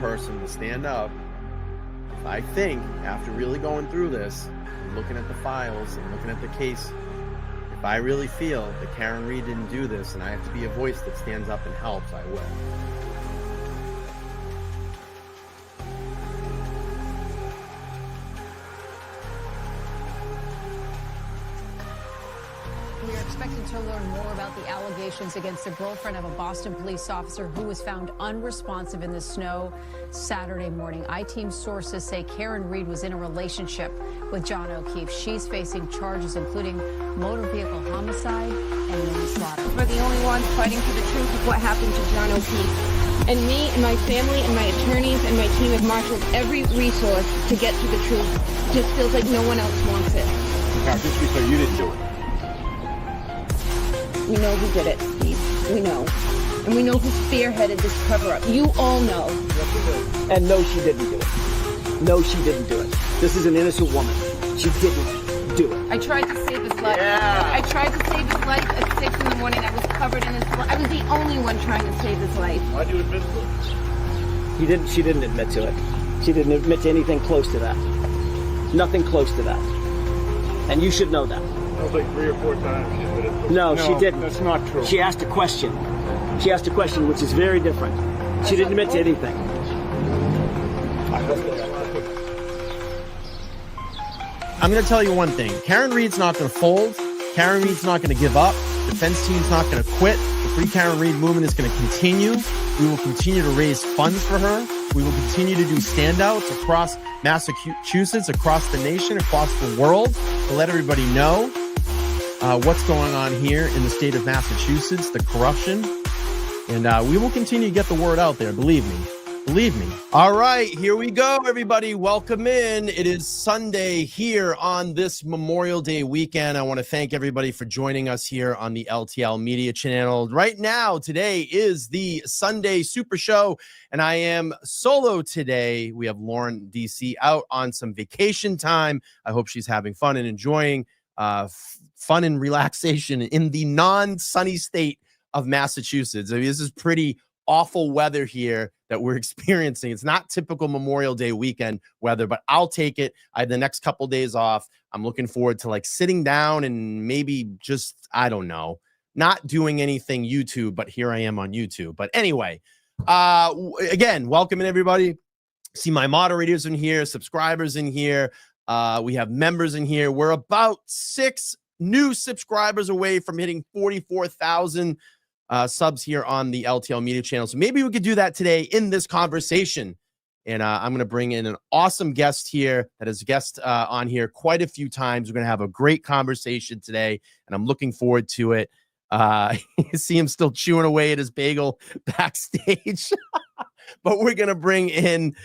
person to stand up if I think, after really going through this, and looking at the files and looking at the case, if I really feel that Karen Reed didn't do this and I have to be a voice that stands up and helps, I will. We are expecting to learn more about the allegations against the girlfriend of a Boston police officer who was found unresponsive in the snow Saturday morning. I-Team sources say Karen Reed was in a relationship with John O'Keefe. She's facing charges including motor vehicle homicide and manslaughter. We're the only ones fighting for the truth of what happened to John O'Keefe. And me and my family and my attorneys and my team have marshaled every resource to get to the truth. Just feels like no one else wants it. Now, just be clear, you didn't do it. We know who did it, Steve. We know. And we know who spearheaded this cover-up. You all know. And no, she didn't do it. No, she didn't do it. This is an innocent woman. She didn't do it. I tried to save his life. Yeah. I tried to save his life at 6 in the morning. I was covered in his blood. I was the only one trying to save his life. Why'd you admit to it? She didn't admit to it. She didn't admit to anything close to that. Nothing close to that. And you should know that. That was like 3 or 4 times she admitted to it. No, she didn't. That's not true. She asked a question. She asked a question, which is very different. She didn't admit to anything. I'm going to tell you one thing. Karen Reed's not going to fold. Karen Reed's not going to give up. Defense team's not going to quit. The Free Karen Reed movement is going to continue. We will continue to raise funds for her. We will continue to do standouts across Massachusetts, across the nation, across the world to let everybody know what's going on here in the state of Massachusetts, the corruption. And we will continue to get the word out there. Believe me. Believe me. All right, here we go, everybody. Welcome in. It is Sunday here on this Memorial Day weekend. I want to thank everybody for joining us here on the LTL Media channel. Right now, today is the Sunday Super Show, and I am solo today. We have Lauren DC out on some vacation time. I hope she's having fun and enjoying fun and relaxation in the non-sunny state of Massachusetts. I mean, this is pretty awful weather here that we're experiencing. It's not typical Memorial Day weekend weather, but I'll take it. I have the next couple days off. I'm looking forward to like sitting down and maybe just, I don't know, not doing anything YouTube, but here I am on YouTube. But anyway, again, welcome in everybody. See my moderators in here, subscribers in here. We have members in here. We're about 6 new subscribers away from hitting 44,000 subs here on the LTL Media channel. So maybe we could do that today in this conversation. And I'm going to bring in an awesome guest here that has guest on here quite a few times. We're going to have a great conversation today, and I'm looking forward to it. You see him still chewing away at his bagel backstage. But we're going to bring in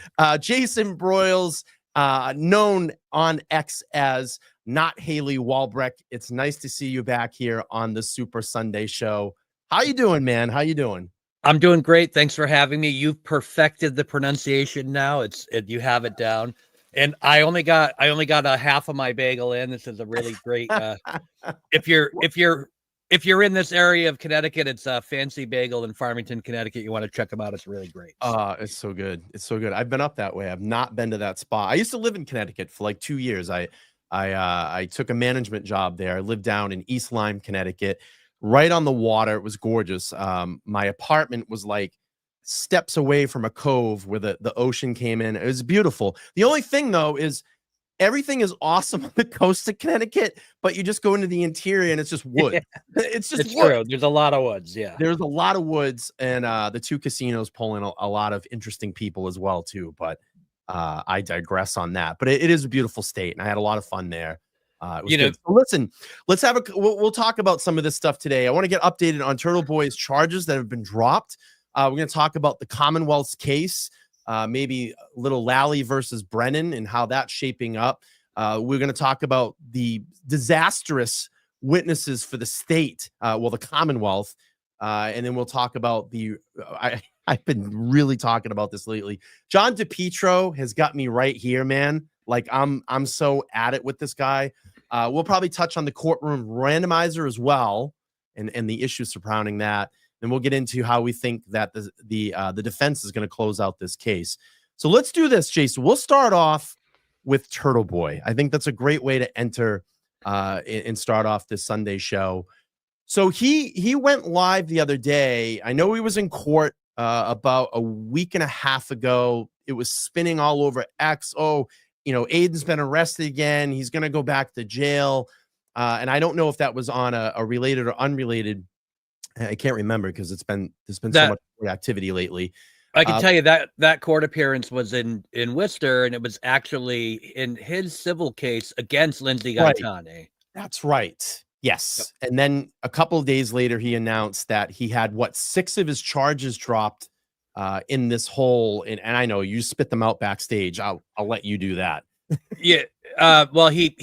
Jason Broyles, known on X as Not Hailey Walbrecht. It's nice to see you back here on the Super Sunday show. How you doing, man? How you doing? I'm doing great. Thanks for having me. You've perfected the pronunciation now. You have it down. And I only got a half of my bagel in. This is a really great if you're in this area of Connecticut, it's a Fancy Bagel in Farmington, Connecticut. You want to check them out. It's really great. It's so good. It's so good. I've been up that way. I've not been to that spot. I used to live in Connecticut for like 2 years. I took a management job there. I lived down in East Lyme, Connecticut, right on the water. It was gorgeous. My apartment was like steps away from a cove where the ocean came in. It was beautiful. The only thing though is everything is awesome on the coast of Connecticut, but you just go into the interior and it's just wood. Yeah, it's just wood. true. There's a lot of woods. Yeah, there's a lot of woods, and the 2 casinos pull in a lot of interesting people as well too. But I digress on that. But it is a beautiful state, and I had a lot of fun there. It was good. So listen, let's have we'll talk about some of this stuff today. I want to get updated on Turtleboy's charges that have been dropped. We're going to talk about the Commonwealth's case, maybe little Lally versus Brennan and how that's shaping up. We're going to talk about the disastrous witnesses for the state, the Commonwealth, and then we'll talk about I've been really talking about this lately. John DePietro has got me right here, man. Like I'm so at it with this guy. We'll probably touch on the courtroom randomizer as well, and the issues surrounding that. and we'll get into how we think that the defense is going to close out this case. So let's do this, Jason. We'll start off with Turtleboy. I think that's a great way to enter and start off this Sunday show. So he went live the other day. I know he was in court about a week and a half ago. It was spinning all over X. Oh, Aiden's been arrested again. He's going to go back to jail. And I don't know if that was on a related or unrelated. I can't remember because there's been so much activity lately. I can tell you that court appearance was in Worcester, and it was actually in his civil case against Lindsay Gaetani. Right. That's right. Yes. Yep. And then a couple of days later, he announced that he had 6 of his charges dropped in this whole. And I know you spit them out backstage. I'll let you do that. Yeah. Well, he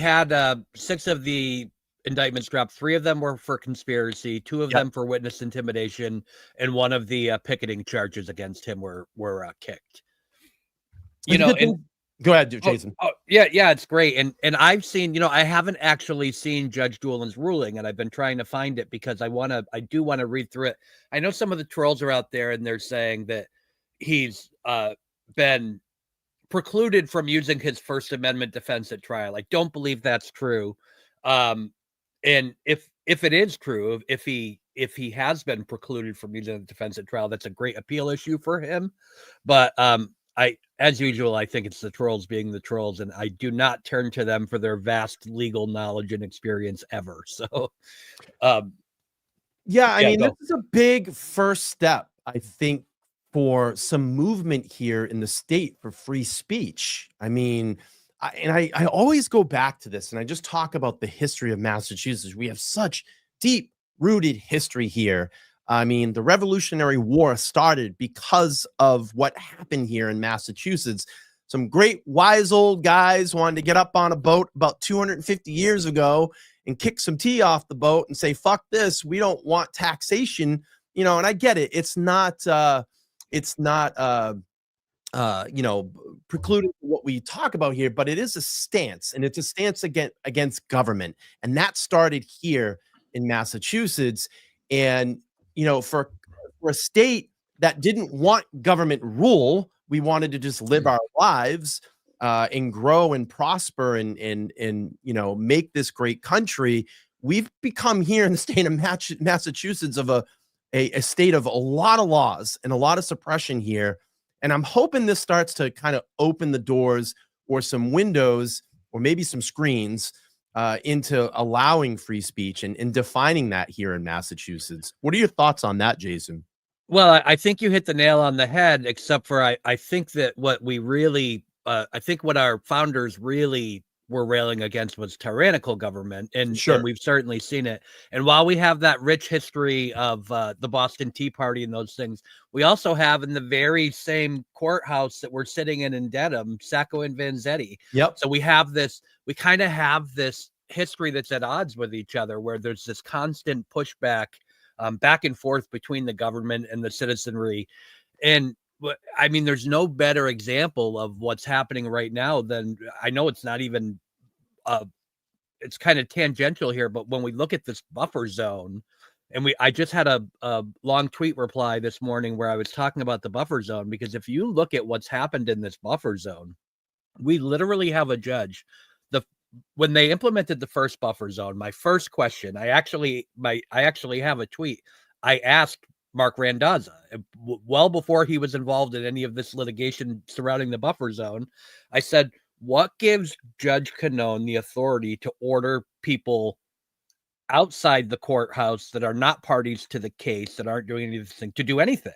had 6 of the indictments dropped. 3 of them were for conspiracy, 2 of them for witness intimidation, and 1 of the picketing charges against him were kicked. Go ahead, Jason. Yeah, it's great. And I've seen, I haven't actually seen Judge Doolin's ruling, and I've been trying to find it because I do want to read through it. I know some of the trolls are out there and they're saying that he's been precluded from using his First Amendment defense at trial. I don't believe that's true. And if it is true, if he has been precluded from using the defense at trial, that's a great appeal issue for him. But as usual, I think it's the trolls being the trolls, and I do not turn to them for their vast legal knowledge and experience ever. So, I mean, this is a big first step, I think, for some movement here in the state for free speech. I mean, I always go back to this, and I just talk about the history of Massachusetts. We have such deep-rooted history here. I mean, the Revolutionary War started because of what happened here in Massachusetts. Some great wise old guys wanted to get up on a boat about 250 years ago and kick some tea off the boat and say, fuck this, we don't want taxation. And I get it. It's not precluded what we talk about here, but it is a stance, and it's a stance against government. And that started here in Massachusetts. And for a state that didn't want government rule, we wanted to just live our lives and grow and prosper and make this great country. We've become here in the state of Massachusetts of a state of a lot of laws and a lot of suppression here. And I'm hoping this starts to kind of open the doors or some windows or maybe some screens into allowing free speech and defining that here in Massachusetts. What are your thoughts on that, Jason? Well, I think you hit the nail on the head, except for I think that what we really, I think what our founders really were railing against was tyrannical government. And we've certainly seen it. And while we have that rich history of the Boston Tea Party and those things, we also have in the very same courthouse that we're sitting in Dedham, Sacco and Vanzetti. Yep. So we kind of have this history that's at odds with each other, where there's this constant pushback back and forth between the government and the citizenry. And I mean, there's no better example of what's happening right now than, I know it's not even, it's kind of tangential here, but when we look at this buffer zone, and I just had a long tweet reply this morning where I was talking about the buffer zone, because if you look at what's happened in this buffer zone, we literally have a judge. When they implemented the first buffer zone, my first question, I actually have a tweet. I asked Mark Randazza, well before he was involved in any of this litigation surrounding the buffer zone, I said, what gives Judge Canone the authority to order people outside the courthouse that are not parties to the case, that aren't doing anything, to do anything,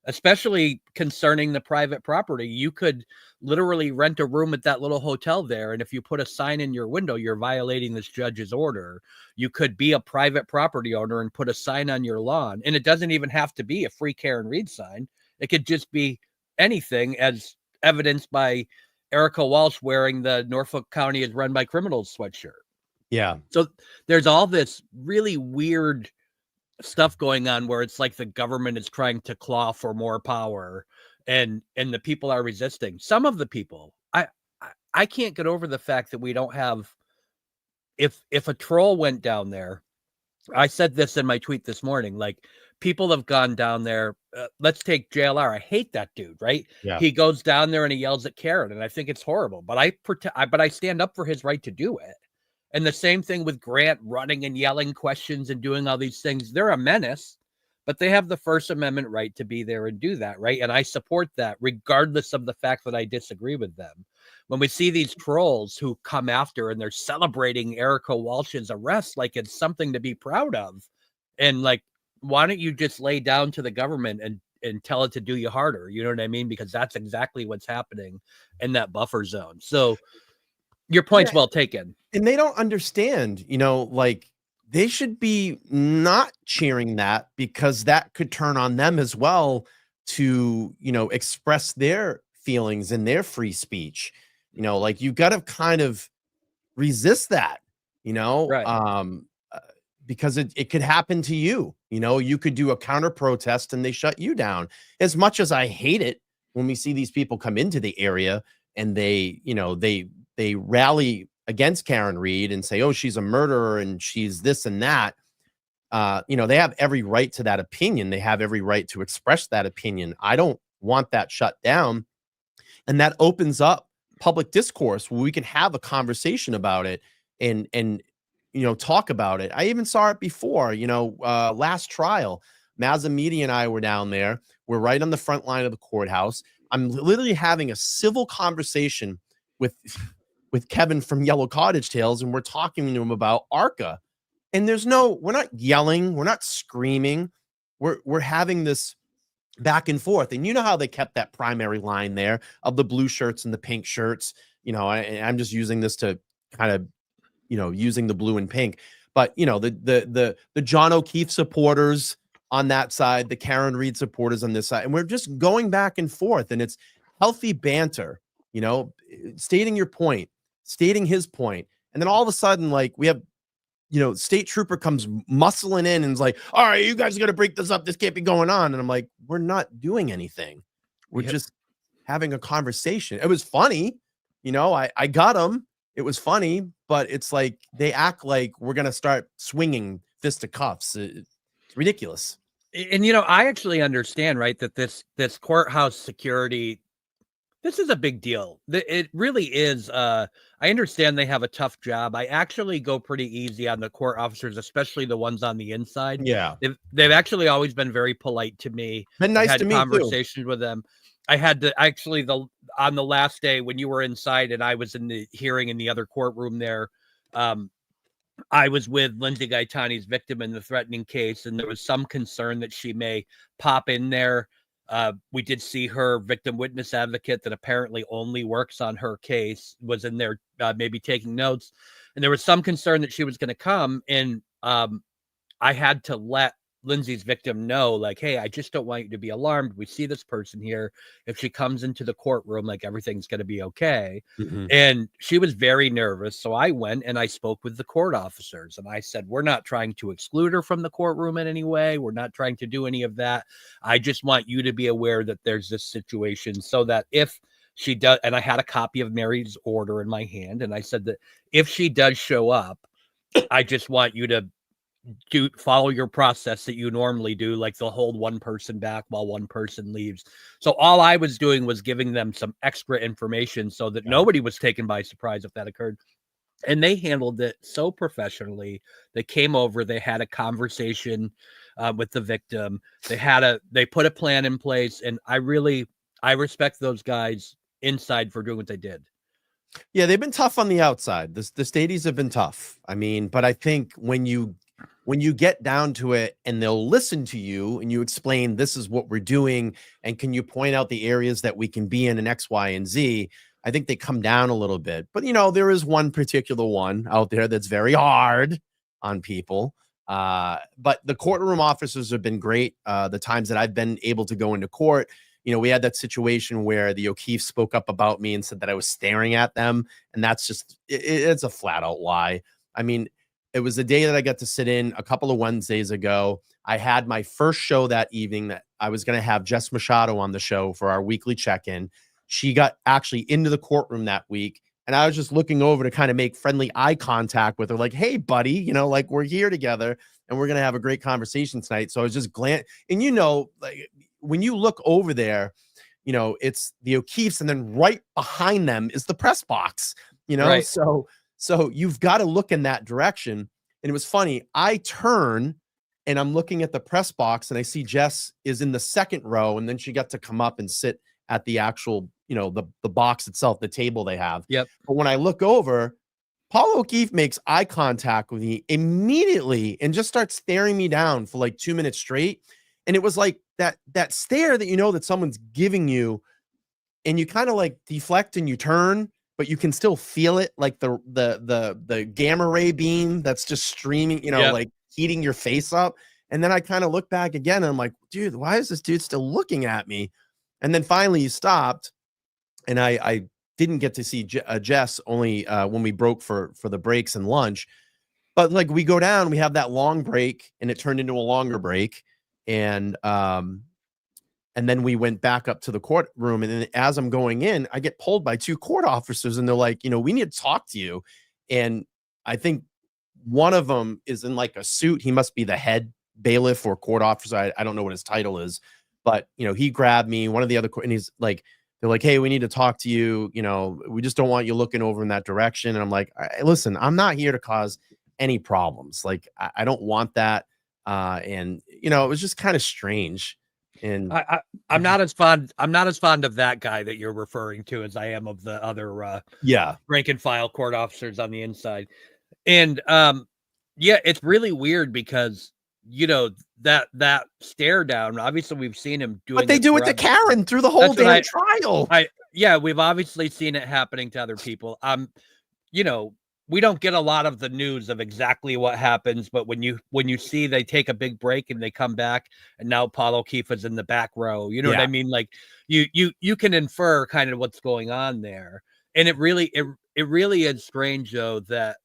especially concerning the private property? You could literally rent a room at that little hotel there, and if you put a sign in your window, you're violating this judge's order. You could be a private property owner and put a sign on your lawn, and it doesn't even have to be a Free Karen Reed sign. It could just be anything, as evidenced by Erica Walsh wearing the Norfolk County is run by criminals sweatshirt. Yeah. So there's all this really weird stuff going on where it's like the government is trying to claw for more power, and the people are resisting. Some of the people, I can't get over the fact that we don't have, if a troll went down there I said this in my tweet this morning, like people have gone down there. Let's take JLR. I hate that dude, right? Yeah. He goes down there and he yells at Karen, and I think it's horrible, but I stand up for his right to do it. And the same thing with Grant running and yelling questions and doing all these things. They're a menace, but they have the First Amendment right to be there and do that, right? And I support that regardless of the fact that I disagree with them. When we see these trolls who come after and they're celebrating Erica Walsh's arrest like it's something to be proud of, and like, why don't you just lay down to the government and tell it to do you harder? You know what I mean? Because that's exactly what's happening in that buffer zone. So your point's well taken. And they don't understand, like they should be not cheering that, because that could turn on them as well to, express their feelings and their free speech. Like you've got to kind of resist that, Right. Because it could happen to you. You could do a counter protest and they shut you down. As much as I hate it when we see these people come into the area and they rally against Karen Reed and say, oh, she's a murderer and she's this and that. They have every right to that opinion. They have every right to express that opinion. I don't want that shut down. And that opens up public discourse where we can have a conversation about it and talk about it. I even saw it before, last trial, Mazza Media and I were down there. We're right on the front line of the courthouse. I'm literally having a civil conversation with Kevin from Yellow Cottage Tales, and we're talking to him about ARCA. And we're not yelling, we're not screaming. We're having this back and forth. And you know how they kept that primary line there of the blue shirts and the pink shirts. I'm just using this to kind of, using the blue and pink. But the John O'Keefe supporters on that side, the Karen Reed supporters on this side, and we're just going back and forth, and it's healthy banter, stating your point, stating his point, and then all of a sudden, like we have, state trooper comes muscling in and is like, all right, you guys got to break this up. This can't be going on. And I'm like, we're not doing anything. We're just having a conversation. It was funny. I got them. It was funny, but it's like, they act like we're going to start swinging fisticuffs. It's ridiculous. And, I actually understand, right, that this courthouse security, this is a big deal. It really is. I understand they have a tough job. I actually go pretty easy on the court officers, especially the ones on the inside. Yeah. They've actually always been very polite to me. Been nice had to me conversations with them. I had to actually on the last day when you were inside and I was in the hearing in the other courtroom there. I was with Lindsay Gaetani's victim in the threatening case, and there was some concern that she may pop in there. We did see her victim witness advocate that apparently only works on her case was in there, maybe taking notes. And there was some concern that she was going to come. And I had to let Lindsay's victim know, like, hey, I just don't want you to be alarmed. We see this person here. If she comes into the courtroom, like everything's going to be okay. Mm-hmm. And she was very nervous. So I went and I spoke with the court officers and I said, we're not trying to exclude her from the courtroom in any way. We're not trying to do any of that. I just want you to be aware that there's this situation so that if she does, and I had a copy of Mary's order in my hand. And I said that if she does show up, I just want you to follow your process that you normally do, like they'll hold one person back while one person leaves. So all I was doing was giving them some extra information so that nobody was taken by surprise if that occurred. And they handled it so professionally. They came over, they had a conversation with the victim. They put a plan in place, and I respect those guys inside for doing what they did. Yeah, they've been tough on the outside. The stadies have been tough. I mean, but I think when you get down to it and they'll listen to you and you explain this is what we're doing and can you point out the areas that we can be in X, Y, and Z, I think they come down a little bit. But, there is one particular one out there that's very hard on people. But the courtroom officers have been great. The times that I've been able to go into court, we had that situation where the O'Keefe spoke up about me and said that I was staring at them. And that's just, it's a flat out lie. I mean, it was the day that I got to sit in a couple of Wednesdays ago. I had my first show that evening that I was going to have Jess Machado on the show for our weekly check-in. She got actually into the courtroom that week And I was just looking over to kind of make friendly eye contact with her, like, hey, buddy, you know, like we're here together and we're going to have a great conversation tonight. So I was just and you know, like when you look over there, you know, it's the O'Keefes, and then right behind them is the press box, you know, Right. so you've got to look in that direction. And it was funny. I turn and I'm looking at the press box and I see Jess is in the second row, and then she got to come up and sit at the actual, you know, the box itself, the table they have. Yep. But when I look over, Paul O'Keefe makes eye contact with me immediately and just starts staring me down for like 2 minutes straight. And it was like that stare that, you know, that someone's giving you, and you kind of like deflect and you turn, but you can still feel it, like the gamma ray beam that's just streaming, you know, Yep. like heating your face up. And then I kind of look back again and I'm like, dude, why is this dude still looking at me? And then finally he stopped, and I didn't get to see Jess only when we broke for the breaks and lunch. But like we go down, we have that long break, and it turned into a longer break. And then we went back up to the courtroom. And then as I'm going in, I get pulled by 2 court officers, and they're like, you know, we need to talk to you. And I think one of them is in like a suit. He must be the head bailiff or court officer. I don't know what his title is, but you know, he grabbed me, one of the other, and he's like, they're like, hey, we need to talk to you. You know, we just don't want you looking over in that direction. And I'm like, listen, I'm not here to cause any problems. Like, I don't want that. And you know, it was just kind of strange. And I'm not as fond of that guy that you're referring to as I am of the other rank and file court officers on the inside. And yeah, it's really weird because, you know, that stare down, obviously we've seen him doing, but they do it to Karen through the whole damn trial. Yeah, we've obviously seen it happening to other people. You know, we don't get a lot of the news of exactly what happens, but when you see they take a big break and they come back, and now Paul O'Keefe is in the back row, you know what I mean? Like you can infer kind of what's going on there. And it really is strange though that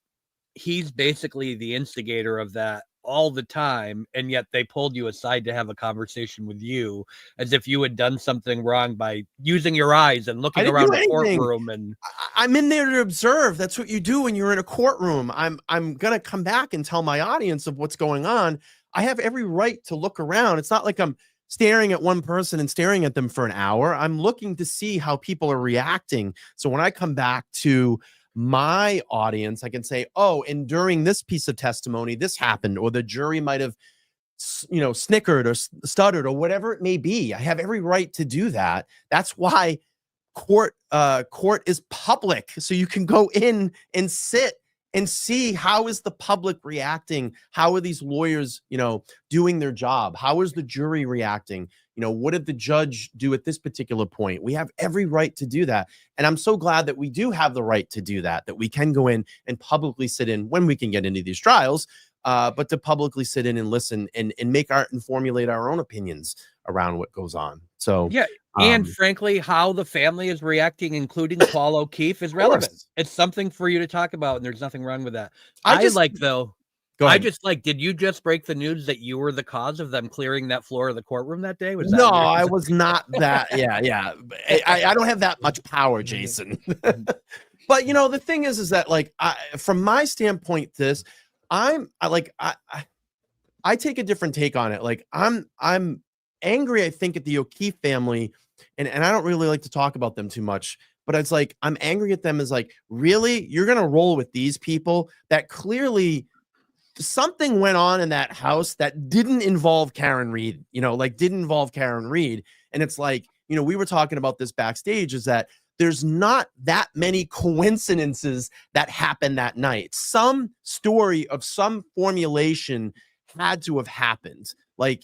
he's basically the instigator of that all the time, and yet they pulled you aside to have a conversation with you as if you had done something wrong by using your eyes and looking around the courtroom. And I'm in there to observe. That's what you do when you're in a courtroom. I'm gonna come back and tell my audience of what's going on. I have every right to look around. It's not like I'm staring at one person and staring at them for an hour. I'm looking to see how people are reacting. So when I come back to my audience, I can say, oh, and during this piece of testimony, this happened, or the jury might have, you know, snickered or stuttered or whatever it may be. I have every right to do that. That's why court is public. So you can go in and sit and see how is the public reacting? How are these lawyers, you know, doing their job? How is the jury reacting? You know, what did the judge do at this particular point? We have every right to do that. And I'm so glad that we do have the right to do that, that we can go in and publicly sit in when we can get into these trials, but to publicly sit in and listen and formulate our own opinions around what goes on. So, yeah. And frankly, how the family is reacting, including Paul O'Keefe, is relevant. It's something for you to talk about, and there's nothing wrong with that. Did you just break the news that you were the cause of them clearing that floor of the courtroom that day? No, I was not that. Yeah. I don't have that much power, Jason. But you know, the thing is that like, from my standpoint, I take a different take on it. Like I'm angry, I think, at the O'Keefe family, and I don't really like to talk about them too much, but it's like, I'm angry at them as like, really, you're going to roll with these people that clearly something went on in that house that didn't involve Karen Reed, you know, like didn't involve Karen Reed. And it's like, you know, we were talking about this backstage, is that there's not that many coincidences that happened that night. Some story of some formulation had to have happened. Like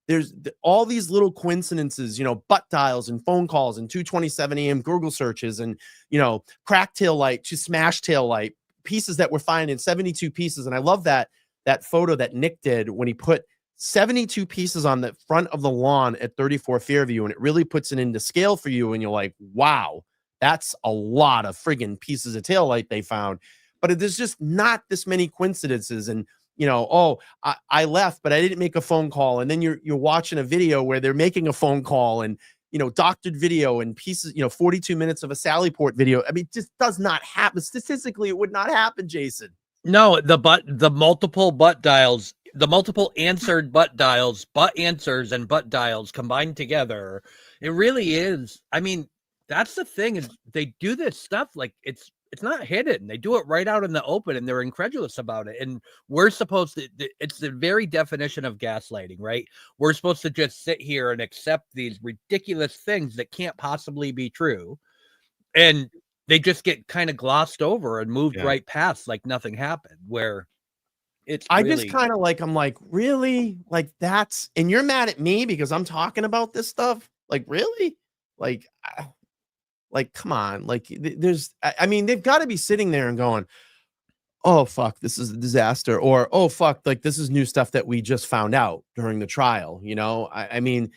there's all these little coincidences, you know, butt dials and phone calls and 2:27 a.m. Google searches and, you know, crack tail light to smash tail light, pieces that were found in 72 pieces. And I love that photo that Nick did when he put 72 pieces on the front of the lawn at 34 Fairview, and it really puts it into scale for you. And you're like, wow, that's a lot of friggin' pieces of tail light they found. But there's just not this many coincidences. And, you know, oh, I left, but I didn't make a phone call. And then you're watching a video where they're making a phone call, and, doctored video and pieces, 42 minutes of a Sally Port video. I mean, it just does not happen. Statistically, it would not happen, Jason. No, the multiple butt dials, the multiple answered butt dials, butt answers and butt dials combined together. It really is. I mean, that's the thing, is they do this stuff like it's not hidden. They do it right out in the open, and they're incredulous about it. And we're supposed to, it's the very definition of gaslighting, right? We're supposed to just sit here and accept these ridiculous things that can't possibly be true. And they just get kind of glossed over and moved right past like nothing happened, where it's I really... just kind of like, I'm like, really? Like, that's, and you're mad at me because I'm talking about this stuff? Like, really? Like, come on. Like, I mean, they've got to be sitting there and going, oh, fuck, this is a disaster. Or, oh, fuck, like, this is new stuff that we just found out during the trial. I mean,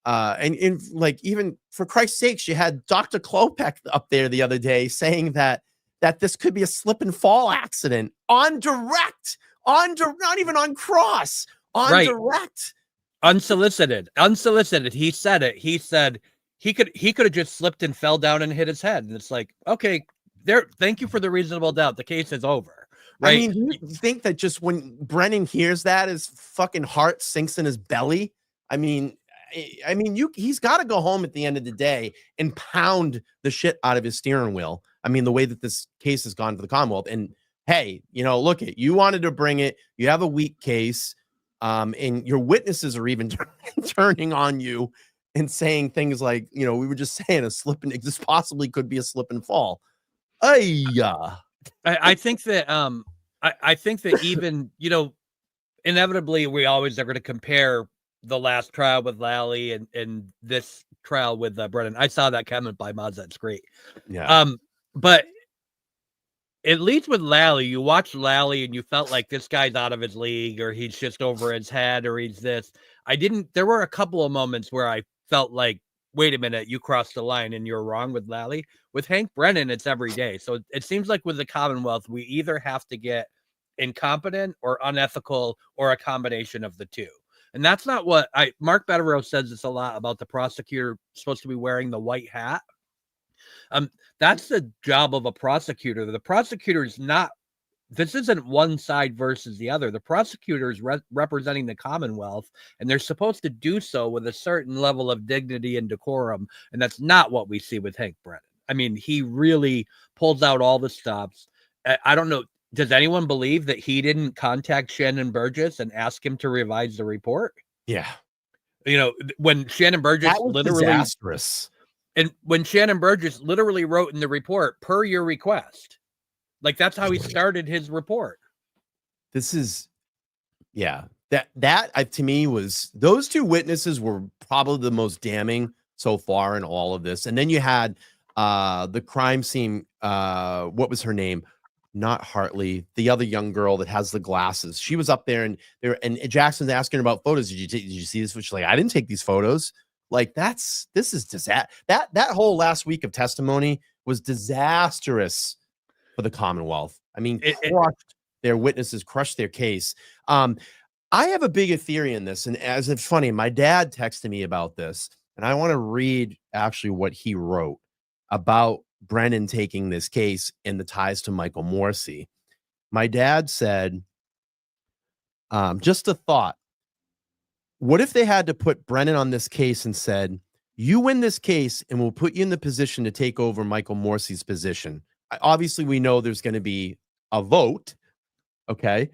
and like, even for Christ's sakes, you had Dr. Clope up there the other day saying that this could be a slip and fall accident on direct, not even on cross, on direct. Unsolicited. He said it. He said he could have just slipped and fell down and hit his head. And it's like, okay, thank you for the reasonable doubt. The case is over. Right? I mean, do you think that just when Brennan hears that, his fucking heart sinks in his belly? I mean, he's got to go home at the end of the day and pound the shit out of his steering wheel. I mean, the way that this case has gone to the Commonwealth. And hey, look, you wanted to bring it. You have a weak case, and your witnesses are even turning on you and saying things like, we were just saying a slip and this possibly could be a slip and fall. I think that I think that even inevitably we always are going to compare the last trial with Lally and this trial with Brennan. I saw that comment by Mazza. It's great. Yeah. But at least with Lally, you watched Lally and you felt like this guy's out of his league, or he's just over his head, or he's this. There were a couple of moments where I felt like, wait a minute, you crossed the line and you're wrong with Lally. With Hank Brennan, it's every day. So it seems like with the Commonwealth, we either have to get incompetent or unethical, or a combination of the two. And that's not what Mark Betterow says this a lot about the prosecutor supposed to be wearing the white hat. That's the job of a prosecutor. The prosecutor is not, this isn't one side versus the other. The prosecutor is representing the Commonwealth, and they're supposed to do so with a certain level of dignity and decorum. And that's not what we see with Hank Brennan. I mean, he really pulls out all the stops. I don't know. Does anyone believe that he didn't contact Shannon Burgess and ask him to revise the report? Yeah. When Shannon Burgess literally disastrous. And when Shannon Burgess literally wrote in the report, per your request, like that's how he started his report. This is, yeah, that to me was, those two witnesses were probably the most damning so far in all of this. And then you had the crime scene. What was her name? Not Hartley, the other young girl that has the glasses. She was up there, and Jackson's asking her about photos. Did you see this? She's like, I didn't take these photos. Like, this is disaster. That whole last week of testimony was disastrous for the Commonwealth. I mean, crushed their witnesses, crushed their case. I have a bigger theory in this, and as it's funny, my dad texted me about this, and I want to read actually what he wrote about Brennan taking this case and the ties to Michael Morsi. My dad said, just a thought. What if they had to put Brennan on this case and said, you win this case and we'll put you in the position to take over Michael Morsi's position? Obviously, we know there's going to be a vote. Okay.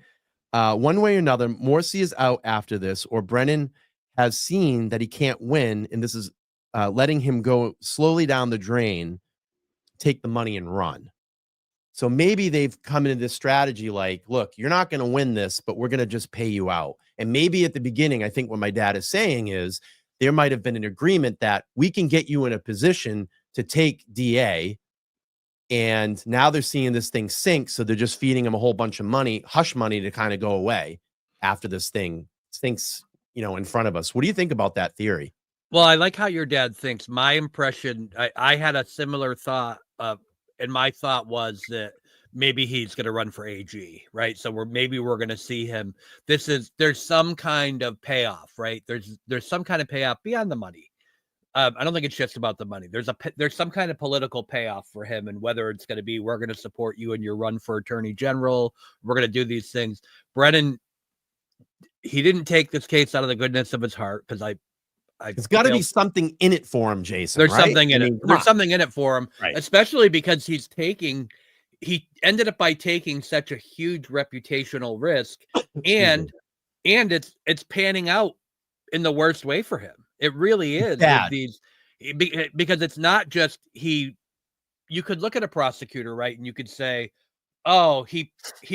One way or another, Morsi is out after this, or Brennan has seen that he can't win, and this is letting him go slowly down the drain, take the money and run. So maybe they've come into this strategy like, look, you're not going to win this, but we're going to just pay you out. And maybe at the beginning, I think what my dad is saying is there might have been an agreement that we can get you in a position to take DA. And now they're seeing this thing sink. So they're just feeding him a whole bunch of money, hush money, to kind of go away after this thing sinks, in front of us. What do you think about that theory? Well, I like how your dad thinks. My impression, I had a similar thought, and my thought was that maybe he's going to run for AG, right? So we're going to see him. There's some kind of payoff, right? There's some kind of payoff beyond the money. I don't think it's just about the money. There's some kind of political payoff for him, and whether it's going to be, we're going to support you in your run for attorney general, we're going to do these things. Brennan, he didn't take this case out of the goodness of his heart, because it's got to be something in it for him, Jason. There's right? something in it. There's something in it for him, right. Especially because he ended up by taking such a huge reputational risk, and it's panning out in the worst way for him. It really is. With these, because it's not just you could look at a prosecutor, right, and you could say, oh, he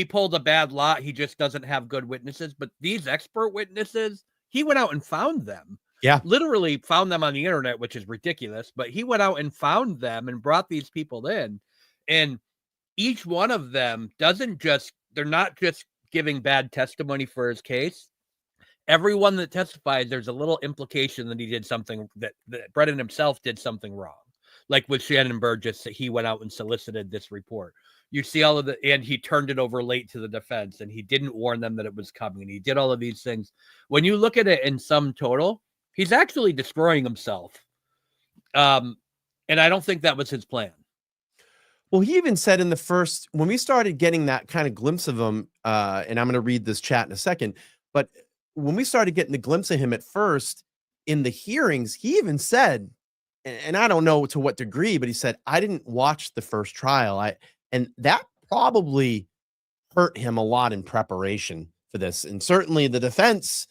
pulled a bad lot, he just doesn't have good witnesses. But these expert witnesses, he went out and found them. Yeah, literally found them on the internet, which is ridiculous, but he went out and found them and brought these people in. And each one of them they're not just giving bad testimony for his case. Everyone that testified, there's a little implication that he did something, that Brennan himself did something wrong. Like with Shannon Burgess, that he went out and solicited this report. You see all of and he turned it over late to the defense, and he didn't warn them that it was coming. And he did all of these things. When you look at it in sum total, he's actually destroying himself. And I don't think that was his plan. Well, he even said in the first, when we started getting that kind of glimpse of him, and I'm going to read this chat in a second, but when we started getting the glimpse of him at first in the hearings, he even said, and I don't know to what degree, but he said, I didn't watch the first trial. And that probably hurt him a lot in preparation for this. And certainly the defense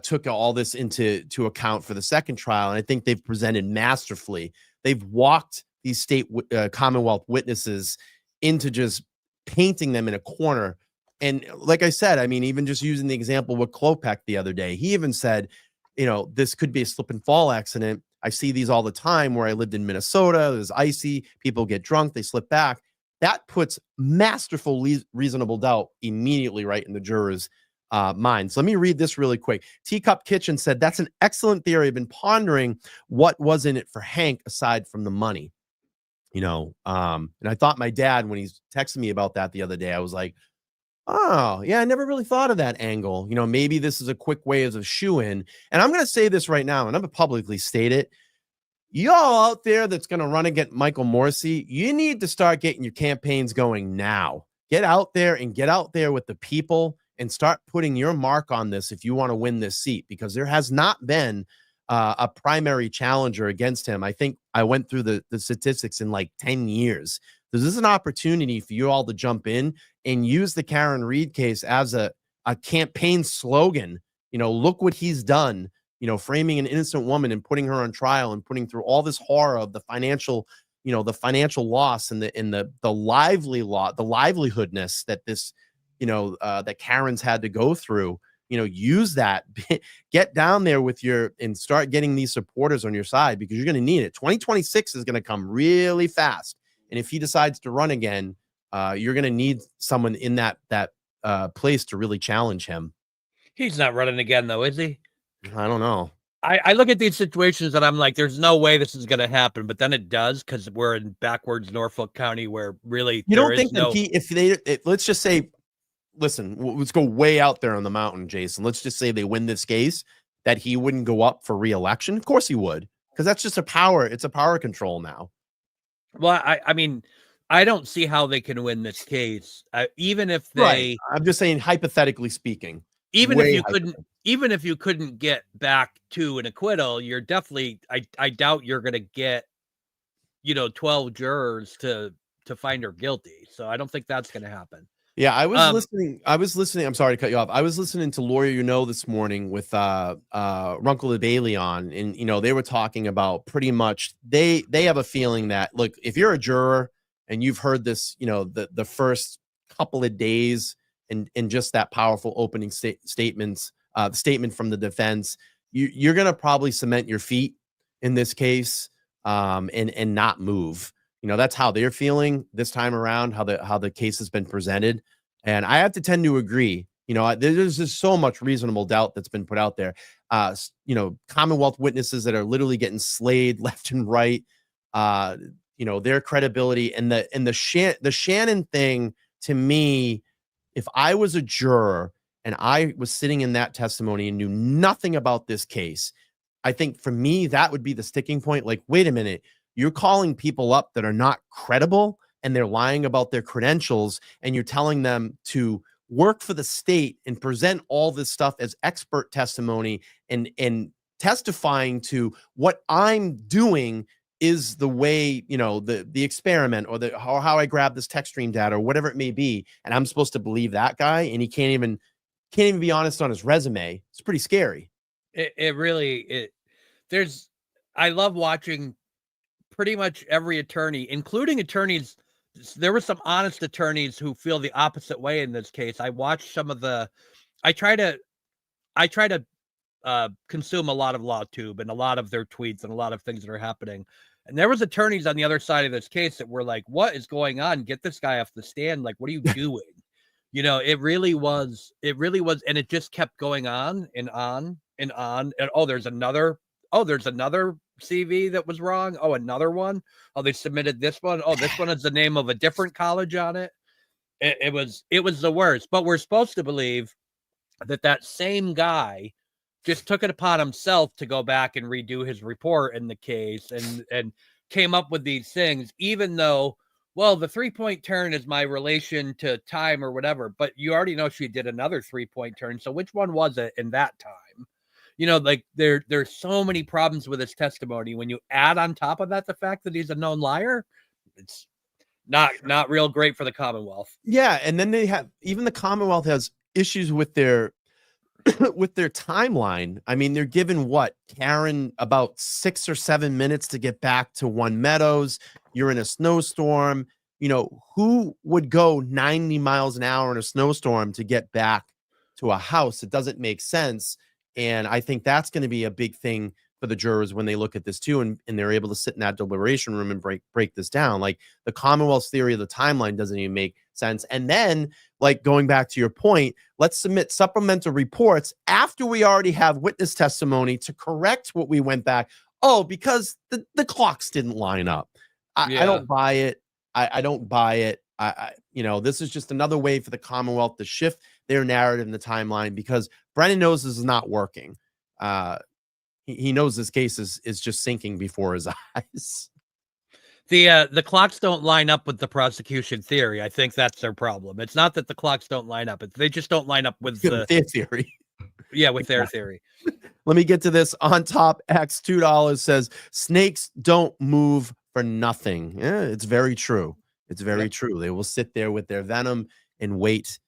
took all this into account for the second trial. And I think they've presented masterfully. They've walked these state Commonwealth witnesses into just painting them in a corner. And like I said, I mean, even just using the example with Clope the other day, he even said, this could be a slip and fall accident. I see these all the time where I lived in Minnesota. It was icy. People get drunk. They slip back. That puts masterful reasonable doubt immediately right in the jurors' minds. Let me read this really quick. Teacup Kitchen said, that's an excellent theory. I've been pondering what was in it for Hank aside from the money. And I thought my dad, when he texted me about that the other day, I was like, oh, yeah, I never really thought of that angle. Maybe this is a quick way as a shoe-in. And I'm going to say this right now, and I'm going to publicly state it. Y'all out there that's going to run against Michael Morrissey, you need to start getting your campaigns going now. Get out there with the people and start putting your mark on this if you want to win this seat, because there has not been a primary challenger against him. I think I went through the statistics in like 10 years. This is an opportunity for you all to jump in and use the Karen Read case as a campaign slogan. Look what he's done, framing an innocent woman and putting her on trial and putting through all this horror of the financial loss and the livelihoodness that this, that Karen's had to go through. Use that, get down there and start getting these supporters on your side, because you're going to need it. 2026 is going to come really fast. And if he decides to run again, you're going to need someone in that place to really challenge him. He's not running again, though, is he? I don't know. I look at these situations and I'm like, there's no way this is going to happen. But then it does, because we're in backwards Norfolk County, where really you don't think that let's just say, listen, let's go way out there on the mountain, Jason. Let's just say they win this case, that he wouldn't go up for re-election. Of course he would, because that's just it's a power control now. Well, I mean, I don't see how they can win this case, even if they. Right. I'm just saying, hypothetically speaking, even if you couldn't get back to an acquittal, you're definitely. I doubt you're going to get, 12 jurors to find her guilty. So I don't think that's going to happen. Yeah, I was listening. I'm sorry to cut you off. I was listening to Lawyer this morning with Runkle Bailey on, and they were talking about pretty much they have a feeling that, look, if you're a juror and you've heard this, the first couple of days and just that powerful opening statement from the defense, you're gonna probably cement your feet in this case and not move. That's how they're feeling this time around, how the case has been presented. And I have to tend to agree. There's just so much reasonable doubt that's been put out there. Commonwealth witnesses that are literally getting slayed left and right. Their credibility and the Shannon thing, to me, if I was a juror and I was sitting in that testimony and knew nothing about this case, I think for me, that would be the sticking point. Like, wait a minute, you're calling people up that are not credible and they're lying about their credentials, and you're telling them to work for the state and present all this stuff as expert testimony and testifying to what I'm doing is the way, you know, the experiment or the how I grab this text stream data or whatever it may be, and I'm supposed to believe that guy, and he can't even be honest on his resume. It's pretty scary. It really there's I love watching pretty much every attorney, including attorneys. There were some honest attorneys who feel the opposite way in this case. I watched some of the I try to consume a lot of LawTube and a lot of their tweets and a lot of things that are happening. And there was attorneys on the other side of this case that were like, what is going on? Get this guy off the stand. Like, what are you doing? You know, it really was, and it just kept going on and on and on. And there's another CV that was wrong. Oh, another one. Oh, they submitted this one. Oh, this one is the name of a different college on it. It was the worst. But we're supposed to believe that same guy just took it upon himself to go back and redo his report in the case and came up with these things, even though, well, the 3-point turn is my relation to time or whatever, but you already know she did another 3-point turn. So which one was it in that time? You know, like there's so many problems with his testimony. When you add on top of that the fact that he's a known liar, it's not real great for the Commonwealth. Yeah, and then even the Commonwealth has issues with their timeline. I mean, they're given Karen about 6 or 7 minutes to get back to One Meadows. You're in a snowstorm. You know, who would go 90 miles an hour in a snowstorm to get back to a house? It doesn't make sense. And I think that's going to be a big thing for the jurors when they look at this too, and they're able to sit in that deliberation room and break this down. Like, the Commonwealth's theory of the timeline doesn't even make sense. And then, like, going back to your point, let's submit supplemental reports after we already have witness testimony to correct what we went back. Oh, because the clocks didn't line up. I don't buy it. I don't buy it. You know, this is just another way for the Commonwealth to shift their narrative in the timeline, because Brennan knows this is not working. He knows this case is just sinking before his eyes. The clocks don't line up with the prosecution theory. I think that's their problem. It's not that the clocks don't line up. They just don't line up with their theory. Yeah, with their theory. Let me get to this. On Top X, $2 says, snakes don't move for nothing. Yeah, it's very true. It's very true. They will sit there with their venom and wait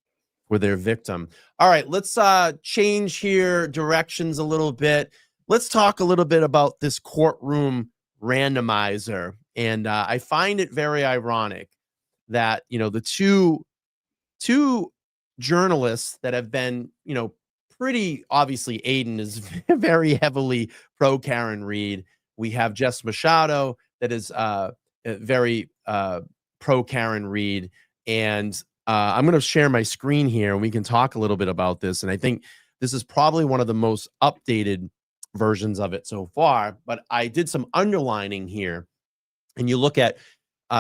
for their victim. All right, let's change here directions a little bit. Let's talk a little bit about this courtroom randomizer. And I find it very ironic that, you know, the two journalists that have been, you know, pretty obviously, Aiden is very heavily pro Karen Reed. We have Jess Machado that is very pro Karen Reed. And I'm going to share my screen here and we can talk a little bit about this. And I think this is probably one of the most updated versions of it so far, but I did some underlining here, and you look at